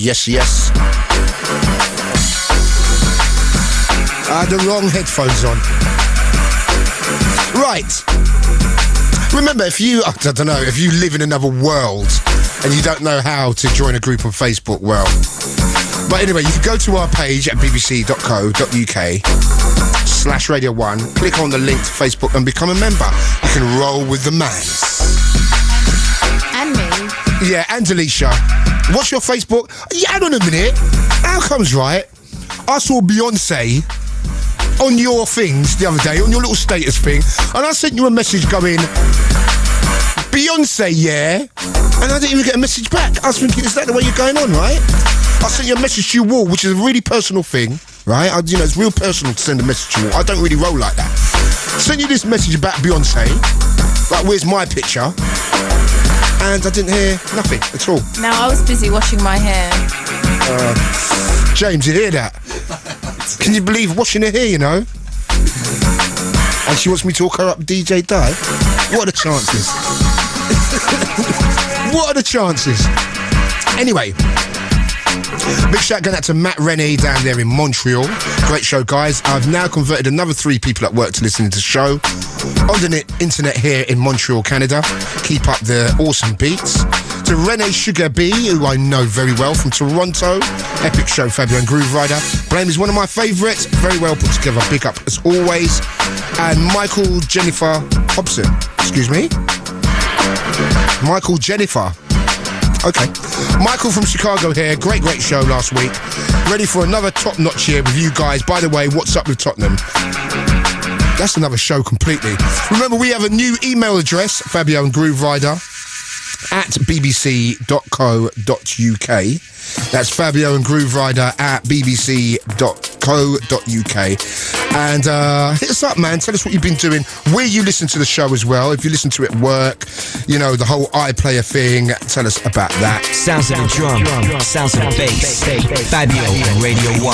Yes, yes. I had the wrong headphones on. Right. Remember, if you, I don't know, if you live in another world and you don't know how to join a group on Facebook, well. But anyway, you can go to our page at bbc.co.uk/Radio 1, click on the link to Facebook and become a member. You can roll with the mans. And me. Yeah, and Alicia. What's your Facebook? Yeah, hang on a minute. How comes, right? I saw Beyonce on your things the other day, on your little status thing, and I sent you a message going, Beyonce, yeah? And I didn't even get a message back. I was thinking, is that the way you're going on, right? I sent you a message to your wall, which is a really personal thing, right? It's real personal to send a message to your wall. I don't really roll like that. Sent you this message about Beyonce, like, where's my picture? And I didn't hear nothing at all. No, I was busy washing my hair. James, you hear that? Can you believe washing her hair, you know? And she wants me to talk her up DJ Di? What are the chances? What are the chances? Anyway, big shout going out to Matt Rennie down there in Montreal. Great show, guys. I've now converted another 3 people at work to listen to the show on the internet here in Montreal, Canada. Keep up the awesome beats. To Renee Sugar B, who I know very well from Toronto. Epic show, Fabio and Grooverider. Blame is one of my favourites. Very well put together. Big up as always. And Michael Jennifer Hobson. Excuse me? Michael Jennifer. Okay. Michael from Chicago here. Great show last week. Ready for another top-notch year with you guys. By the way, what's up with Tottenham? That's another show completely. Remember, we have a new email address, Fabio and Grooverider at bbc.co.uk. That's Fabio and Grooverider at bbc.co.uk. And hit us up, man. Tell us what you've been doing, where you listen to the show as well. If you listen to it at work, you know, the whole iPlayer thing, tell us about that. Sounds of the drum, sounds of bass. Fabio and Radio 1.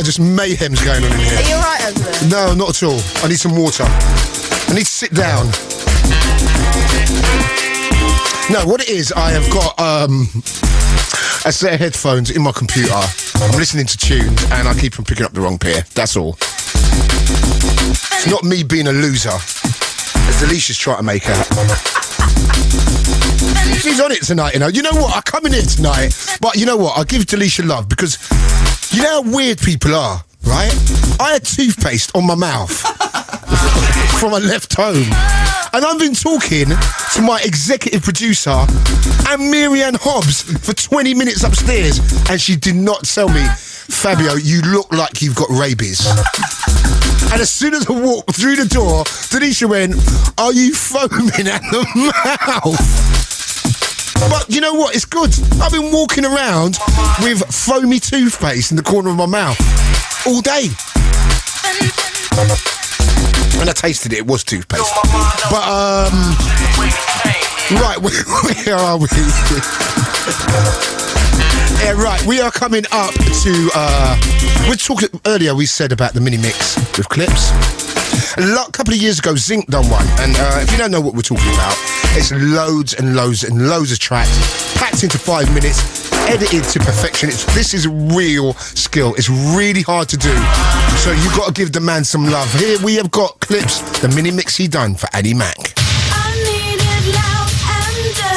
just mayhem's going on in here. Are you alright over there? No, not at all. I need some water. I need to sit down. No, what it is, I have got a set of headphones in my computer. I'm listening to tunes and I keep on picking up the wrong pair. That's all. It's not me being a loser, as Delicia's trying to make out. She's on it tonight, you know. You know what? I come in here tonight, but you know what? I give Delicia love because you know how weird people are, right? I had toothpaste on my mouth from I left home. And I've been talking to my executive producer and Mary-Ann Hobbs for 20 minutes upstairs, and she did not tell me, Fabio, you look like you've got rabies. And as soon as I walked through the door, Denisha went, are you foaming at the mouth? But you know what? It's good. I've been walking around with foamy toothpaste in the corner of my mouth all day. When I tasted it, it was toothpaste. But, right, where are we? Yeah, right, we are coming up to, we're talking, earlier we said about the mini mix with Clipz. A couple of years ago, Zinc done one, and if you don't know what we're talking about, it's loads and loads and loads of tracks, packed into 5 minutes, edited to perfection. This is a real skill. It's really hard to do, so you've got to give the man some love. Here we have got Clipz, the mini mix he done for Addy Mac.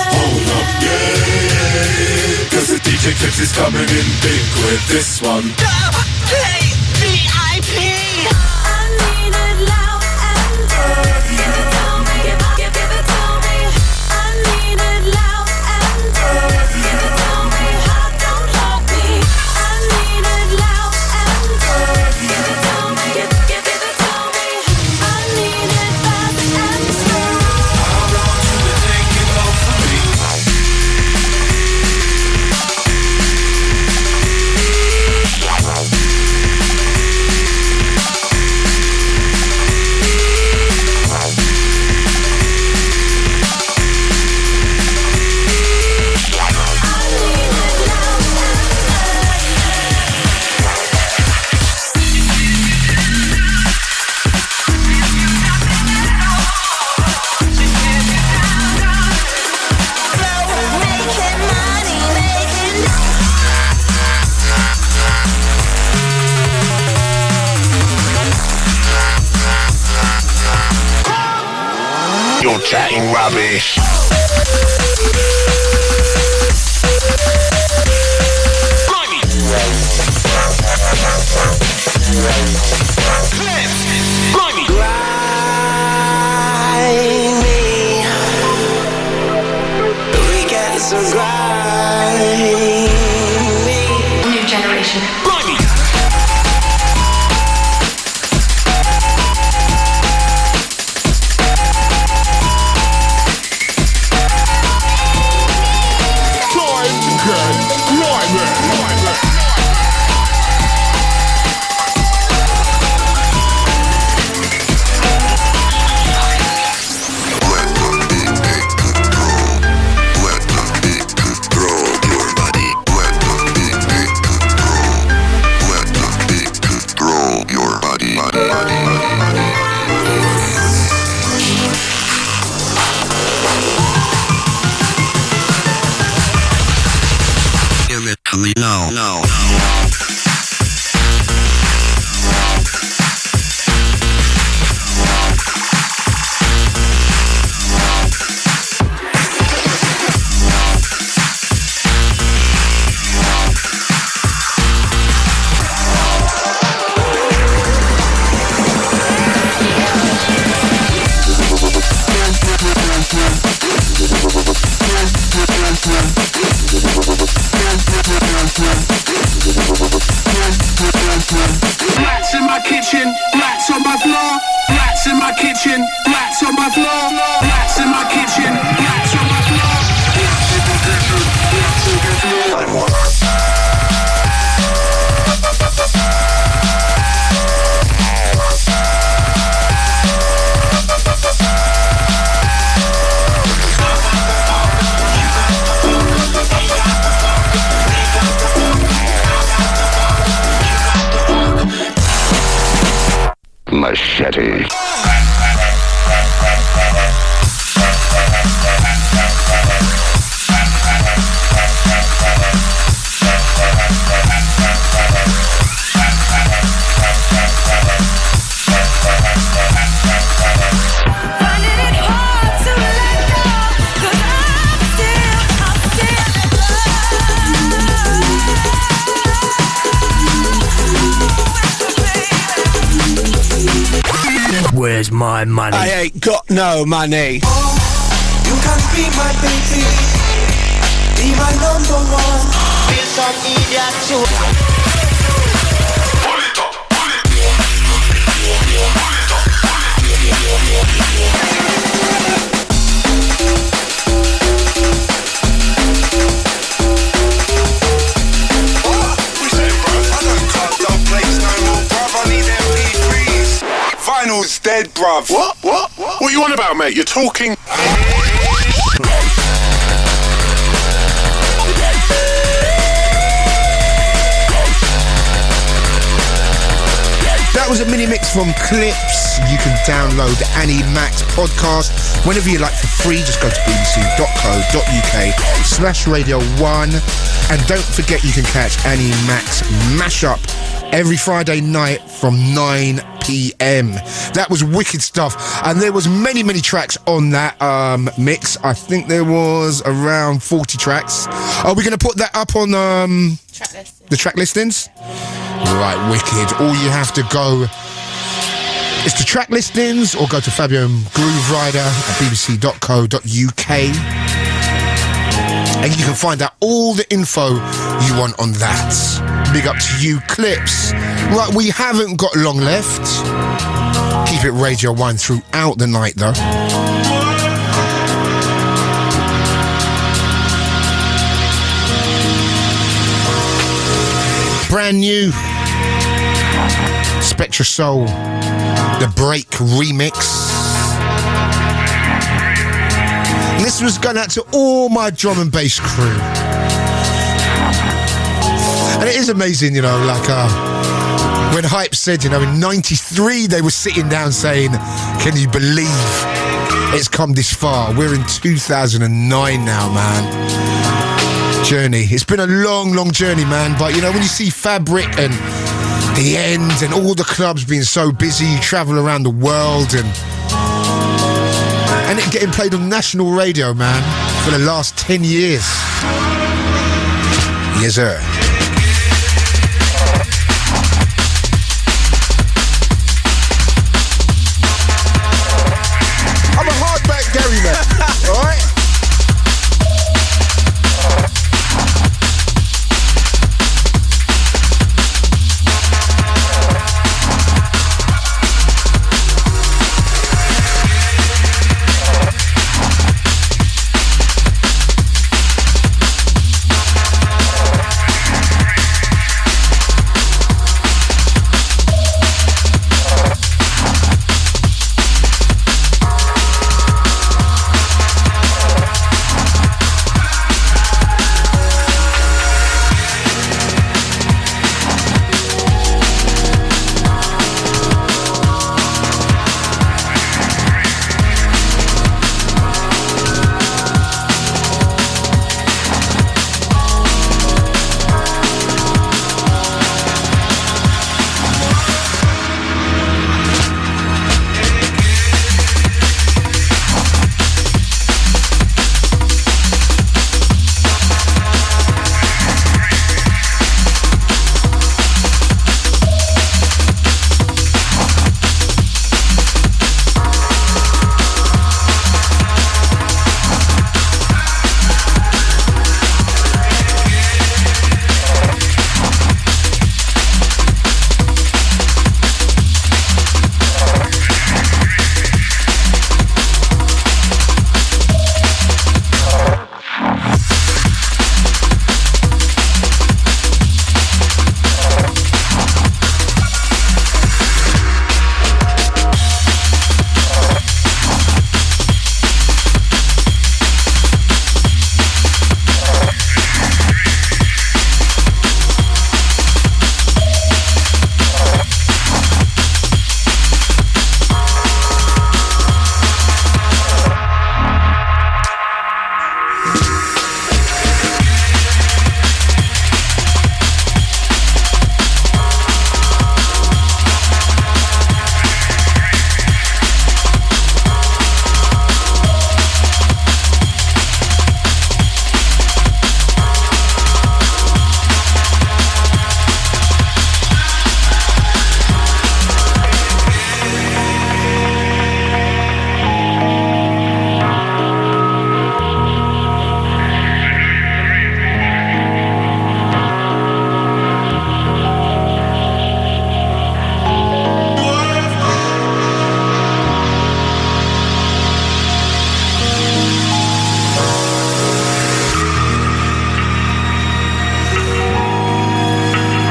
Hold up, yeah, cause the DJ Clipz is coming in big with this one. You're chatting rubbish. We got some grimy. New generation. No. Rats in my kitchen, rats on my floor. Rats in my kitchen, rats on my floor. Rats in my kitchen, rats on my floor. Rats in my kitchen, rats on my floor. machete. Where's my money? I ain't got no money. You can be my baby, be my number one. Feel some idiot too. Vinyl's dead, bruv. What? What are you on about, mate? You're talking. That was a mini mix from Clipz. You can download the Annie Max podcast whenever you like for free. Just go to bbc.co.uk/Radio1. And don't forget you can catch Annie Max Mashup every Friday night from 9 p.m. That was wicked stuff. And there was many tracks on that mix. I think there was around 40 tracks. Are we going to put that up on the track listings? Right, wicked. All you have to go is to track listings or go to Fabio and Grooverider at bbc.co.uk and you can find out all the info you want on that. Big up to you, Clipz. Right, we haven't got long left. Keep it Radio 1 throughout the night though. Brand new Spectra Soul, the Break remix. And this was going out to all my drum and bass crew. And it is amazing, you know, like when Hype said, you know, in 93 they were sitting down saying, can you believe it's come this far? We're in 2009 now, man. Journey. It's been a long journey, man. But, you know, when you see Fabric and The End and all the clubs being so busy, you travel around the world and it getting played on national radio, man, for the last 10 years. Yes, sir. I'm a hardback Gary, man. All right?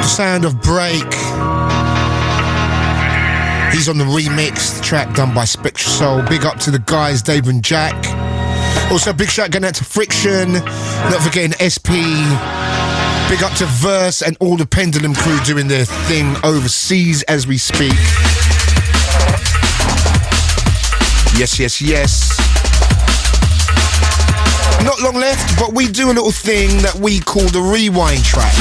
Sound of Break. He's on the remix, the track done by Spectra Soul. Big up to the guys, Dave and Jack. Also, big shout going out to Friction. Not forgetting SP. Big up to Verse and all the Pendulum crew doing their thing overseas as we speak. Yes, yes, yes. Not long left, but we do a little thing that we call the rewind track.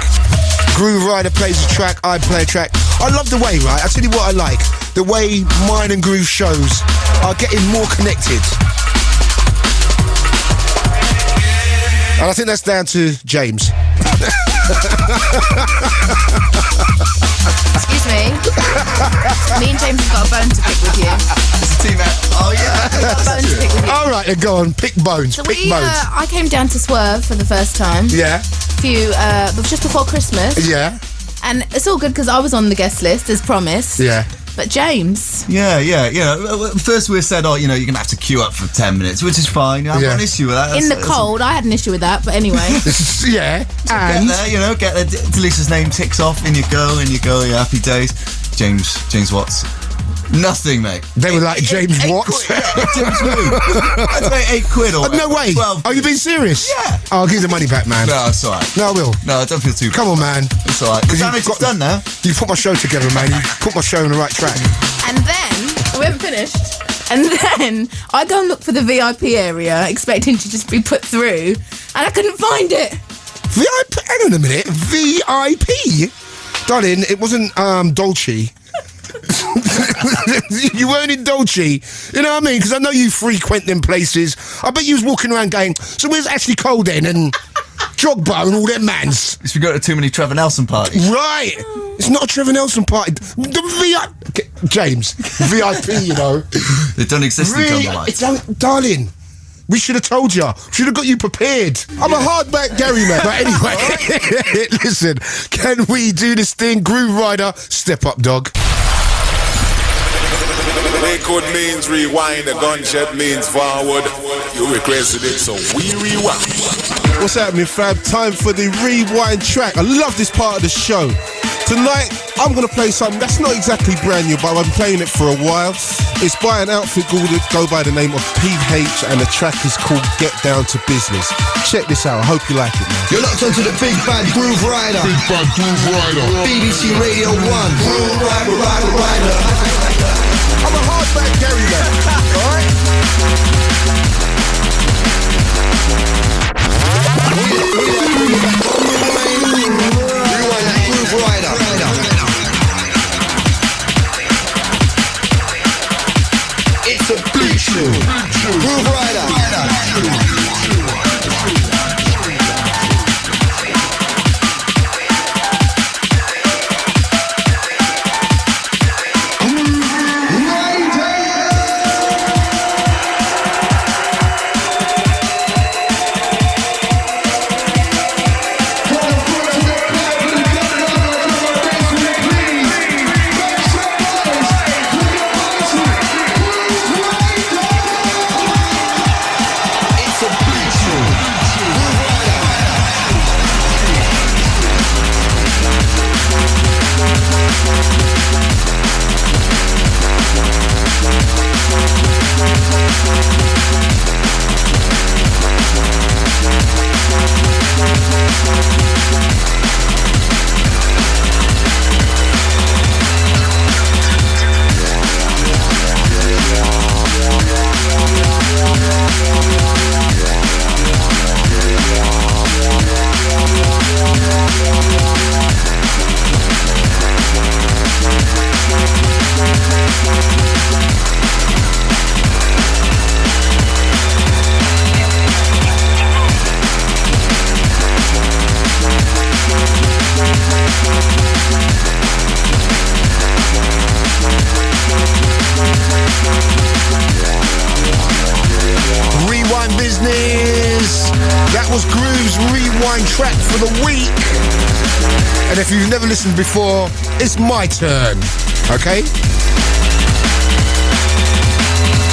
Grooverider plays a track, I play a track. I love the way, right? I'll tell you what I like. The way mine and Groove shows are getting more connected. And I think that's down to James. Excuse me. Me and James have got a bone to pick with you. It's a team out. Oh, yeah. We've got a bone to pick with you. All right, then go on. Pick bones. So pick bones. I came down to Swerve for the first time. Yeah. Just before Christmas. Yeah. And it's all good because I was on the guest list as promised. Yeah. But James. Yeah. You know, first we said, you're going to have to queue up for 10 minutes, which is fine. I've got an issue with that. In the cold, I had an issue with that, but anyway. Yeah. So and get there, Delisa's name ticks off, in you go, your happy days. James Watts. Nothing, mate. They were like, James Watts? James who? I'd pay £8 or no way. 12. Are you being serious? Yeah. I'll give you the money back, man. No, it's alright. No, I will. No, I don't feel too bad. Come on, man. It's alright. The damage is done now. You put my show together, man. You put my show on the right track. And then, we haven't finished. And then, I go and look for the VIP area, expecting to just be put through, and I couldn't find it. VIP? Hang on a minute. VIP? Darling, it wasn't Dolce. You weren't in Dolce. You know what I mean? Because I know you frequent them places. I bet you was walking around going, so where's Ashley Cole then? And Drogba and all them mans. If you go to too many Trevor Nelson parties. Right. It's not a Trevor Nelson party. The VIP. James. VIP, you know. They don't exist in Jungle. Darling. We should have told you. Should have got you prepared. I'm a hardback Gary, man. But anyway, listen, can we do this thing? Grooverider, step up, dog. Record means rewind, a gunshot means forward. You requested it, so we rewind. What's happening, fam? Time for the rewind track. I love this part of the show. Tonight, I'm going to play something that's not exactly brand new, but I've been playing it for a while. It's by an outfit go by the name of PH, and the track is called Get Down to Business. Check this out. I hope you like it, man. You're locked onto the Big Bad Grooverider. Big Bad Grooverider. BBC Radio 1. Grooverider. I'm a hardback Gary, man. Alright? Grooverider. It's a big show. Grooverider. Track for the week. And if you've never listened before, it's my turn. Okay?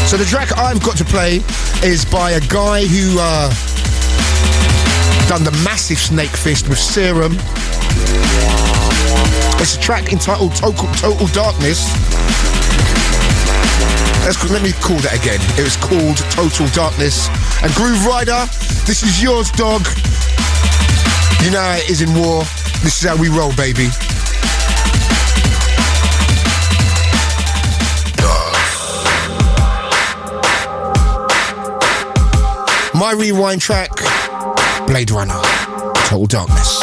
So the track I've got to play is by a guy who done the massive Snake Fist with Serum. It's a track entitled Total Darkness. Let me call that again. It was called Total Darkness. And Grooverider, this is yours, dog. You know how it is in war. This is how we roll, baby. My rewind track, Blade Runner, Total Darkness.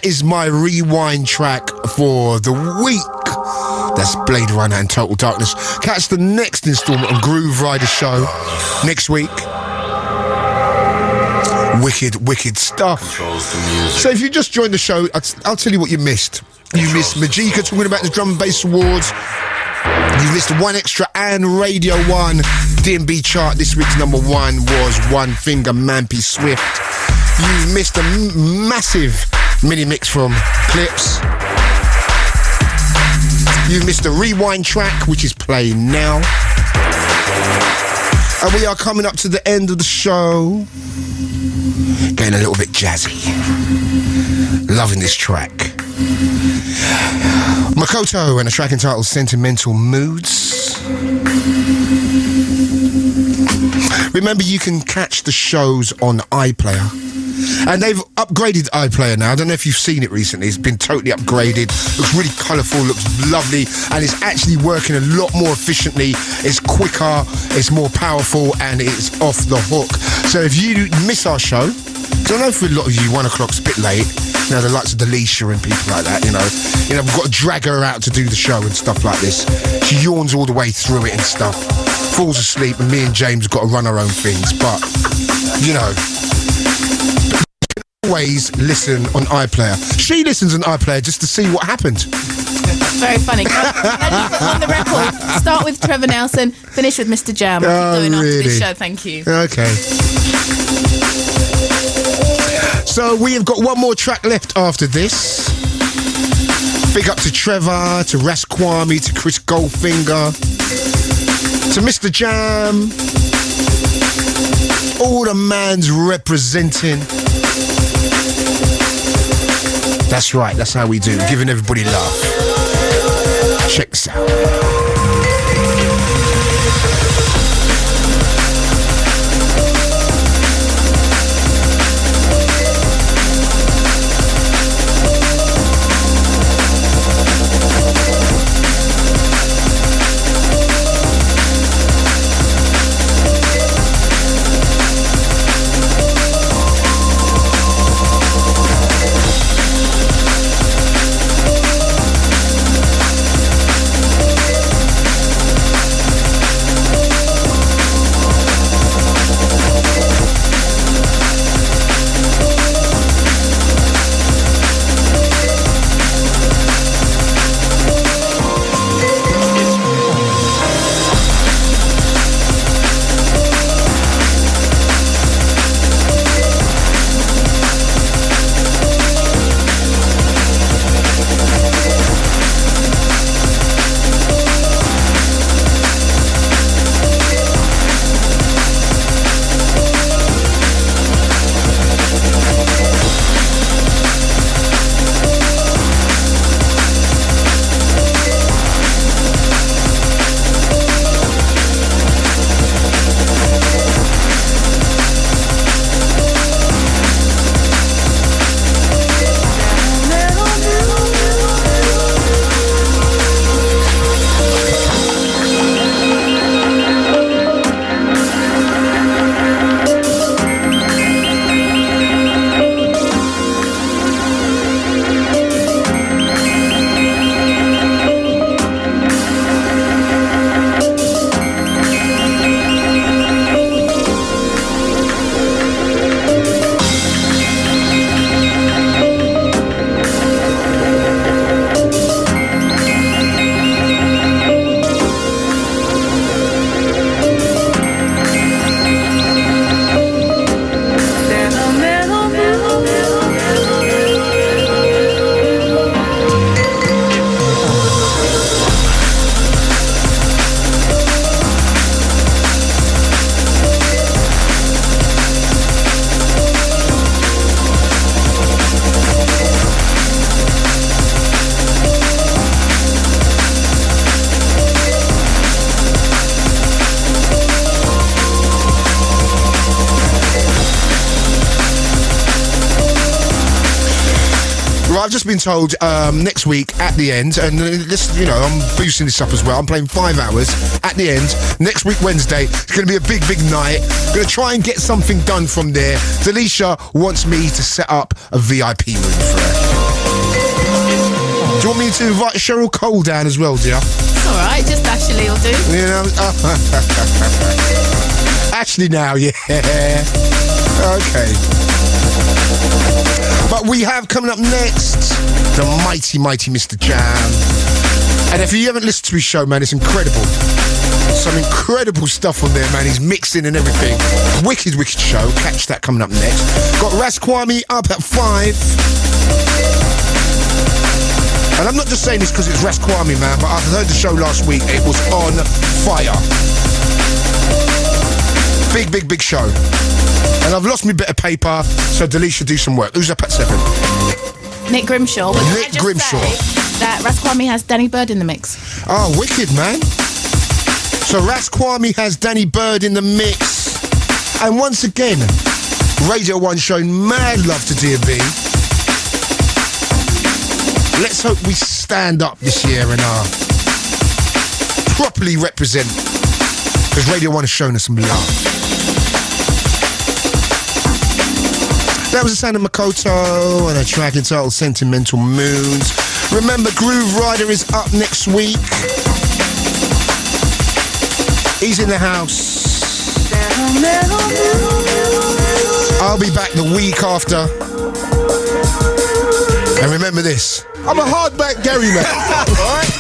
Is my rewind track for the week. That's Blade Runner and Total Darkness. Catch the next installment on Grooverider show next week. Wicked stuff. So if you just joined the show, I'll tell you what you missed. You missed Majika talking about the Drum and Bass Awards. You missed One Extra and Radio 1. D&B chart this week's number one was One Finger Mampy Swift. You missed a massive Mini mix from Clipz. You've missed the rewind track, which is playing now. And we are coming up to the end of the show. Getting a little bit jazzy. Loving this track. Makoto and a track entitled Sentimental Moods. Remember, you can catch the shows on iPlayer. And they've upgraded iPlayer now. I don't know if you've seen it recently. It's been totally upgraded. Looks really colourful, looks lovely, and it's actually working a lot more efficiently. It's quicker, it's more powerful, and it's off the hook. So if you miss our show, I don't know if a lot of you, 1 o'clock's a bit late, you know, the likes of Delisha and people like that, you know, we've got to drag her out to do the show and stuff like this. She yawns all the way through it and stuff, falls asleep, and me and James got to run our own things, but, you know, always listen on iPlayer. She listens on iPlayer just to see what happened. Very funny. On the record, start with Trevor Nelson, finish with Mr. Jam. I'll keep going after this show, thank you. Okay. So we have got one more track left after this. Big up to Trevor, to Raskwami, to Chris Goldfinger, to Mr. Jam. All the man's representing. That's right, that's how we do. Giving everybody love. Check this out. I've just been told next week at the end, and this, you know, I'm boosting this up as well. I'm playing 5 hours at the end. Next week, Wednesday, it's going to be a big, big night. Going to try and get something done from there. Delisha wants me to set up a VIP room for her. Do you want me to invite Cheryl Cole down as well, dear? It's all right, just Ashley will do. You know, Ashley now, yeah. Okay. But we have coming up next the mighty, mighty Mr. Jam. And if you haven't listened to his show, man, it's incredible. Some incredible stuff on there, man. He's mixing and everything. Wicked show. Catch that coming up next. Got Rasquami up at 5. And I'm not just saying this because it's Rasquami, man, but I heard the show last week. It was on fire. Big show. And I've lost my bit of paper, so Delisha should do some work. Who's up at 7? Nick Grimshaw. Nick Grimshaw. That Rasquami has Danny Bird in the mix. Oh, wicked, man. So Rasquami has Danny Bird in the mix. And once again, Radio 1 showing mad love to D&B. Let's hope we stand up this year and properly represent, because Radio 1 has shown us some love. That was the sound of Makoto and a track entitled Sentimental Moons. Remember, Grooverider is up next week. He's in the house. I'll be back the week after. And remember this. I'm a hardback Gary man. Alright?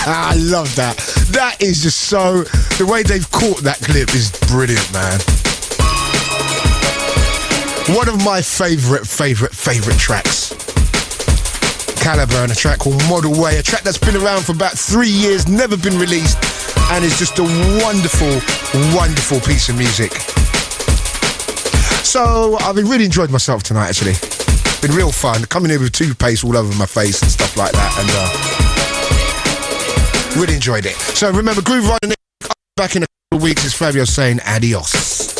I love that. That is just so... The way they've caught that clip is brilliant, man. One of my favourite tracks. Caliber and a track called Model Way. A track that's been around for about 3 years, never been released, and is just a wonderful piece of music. So I've really enjoyed myself tonight, actually. Been real fun. Coming here with toothpaste all over my face and stuff like that, and really enjoyed it. So remember, Grooverider back in a couple of weeks is Fabio saying adios.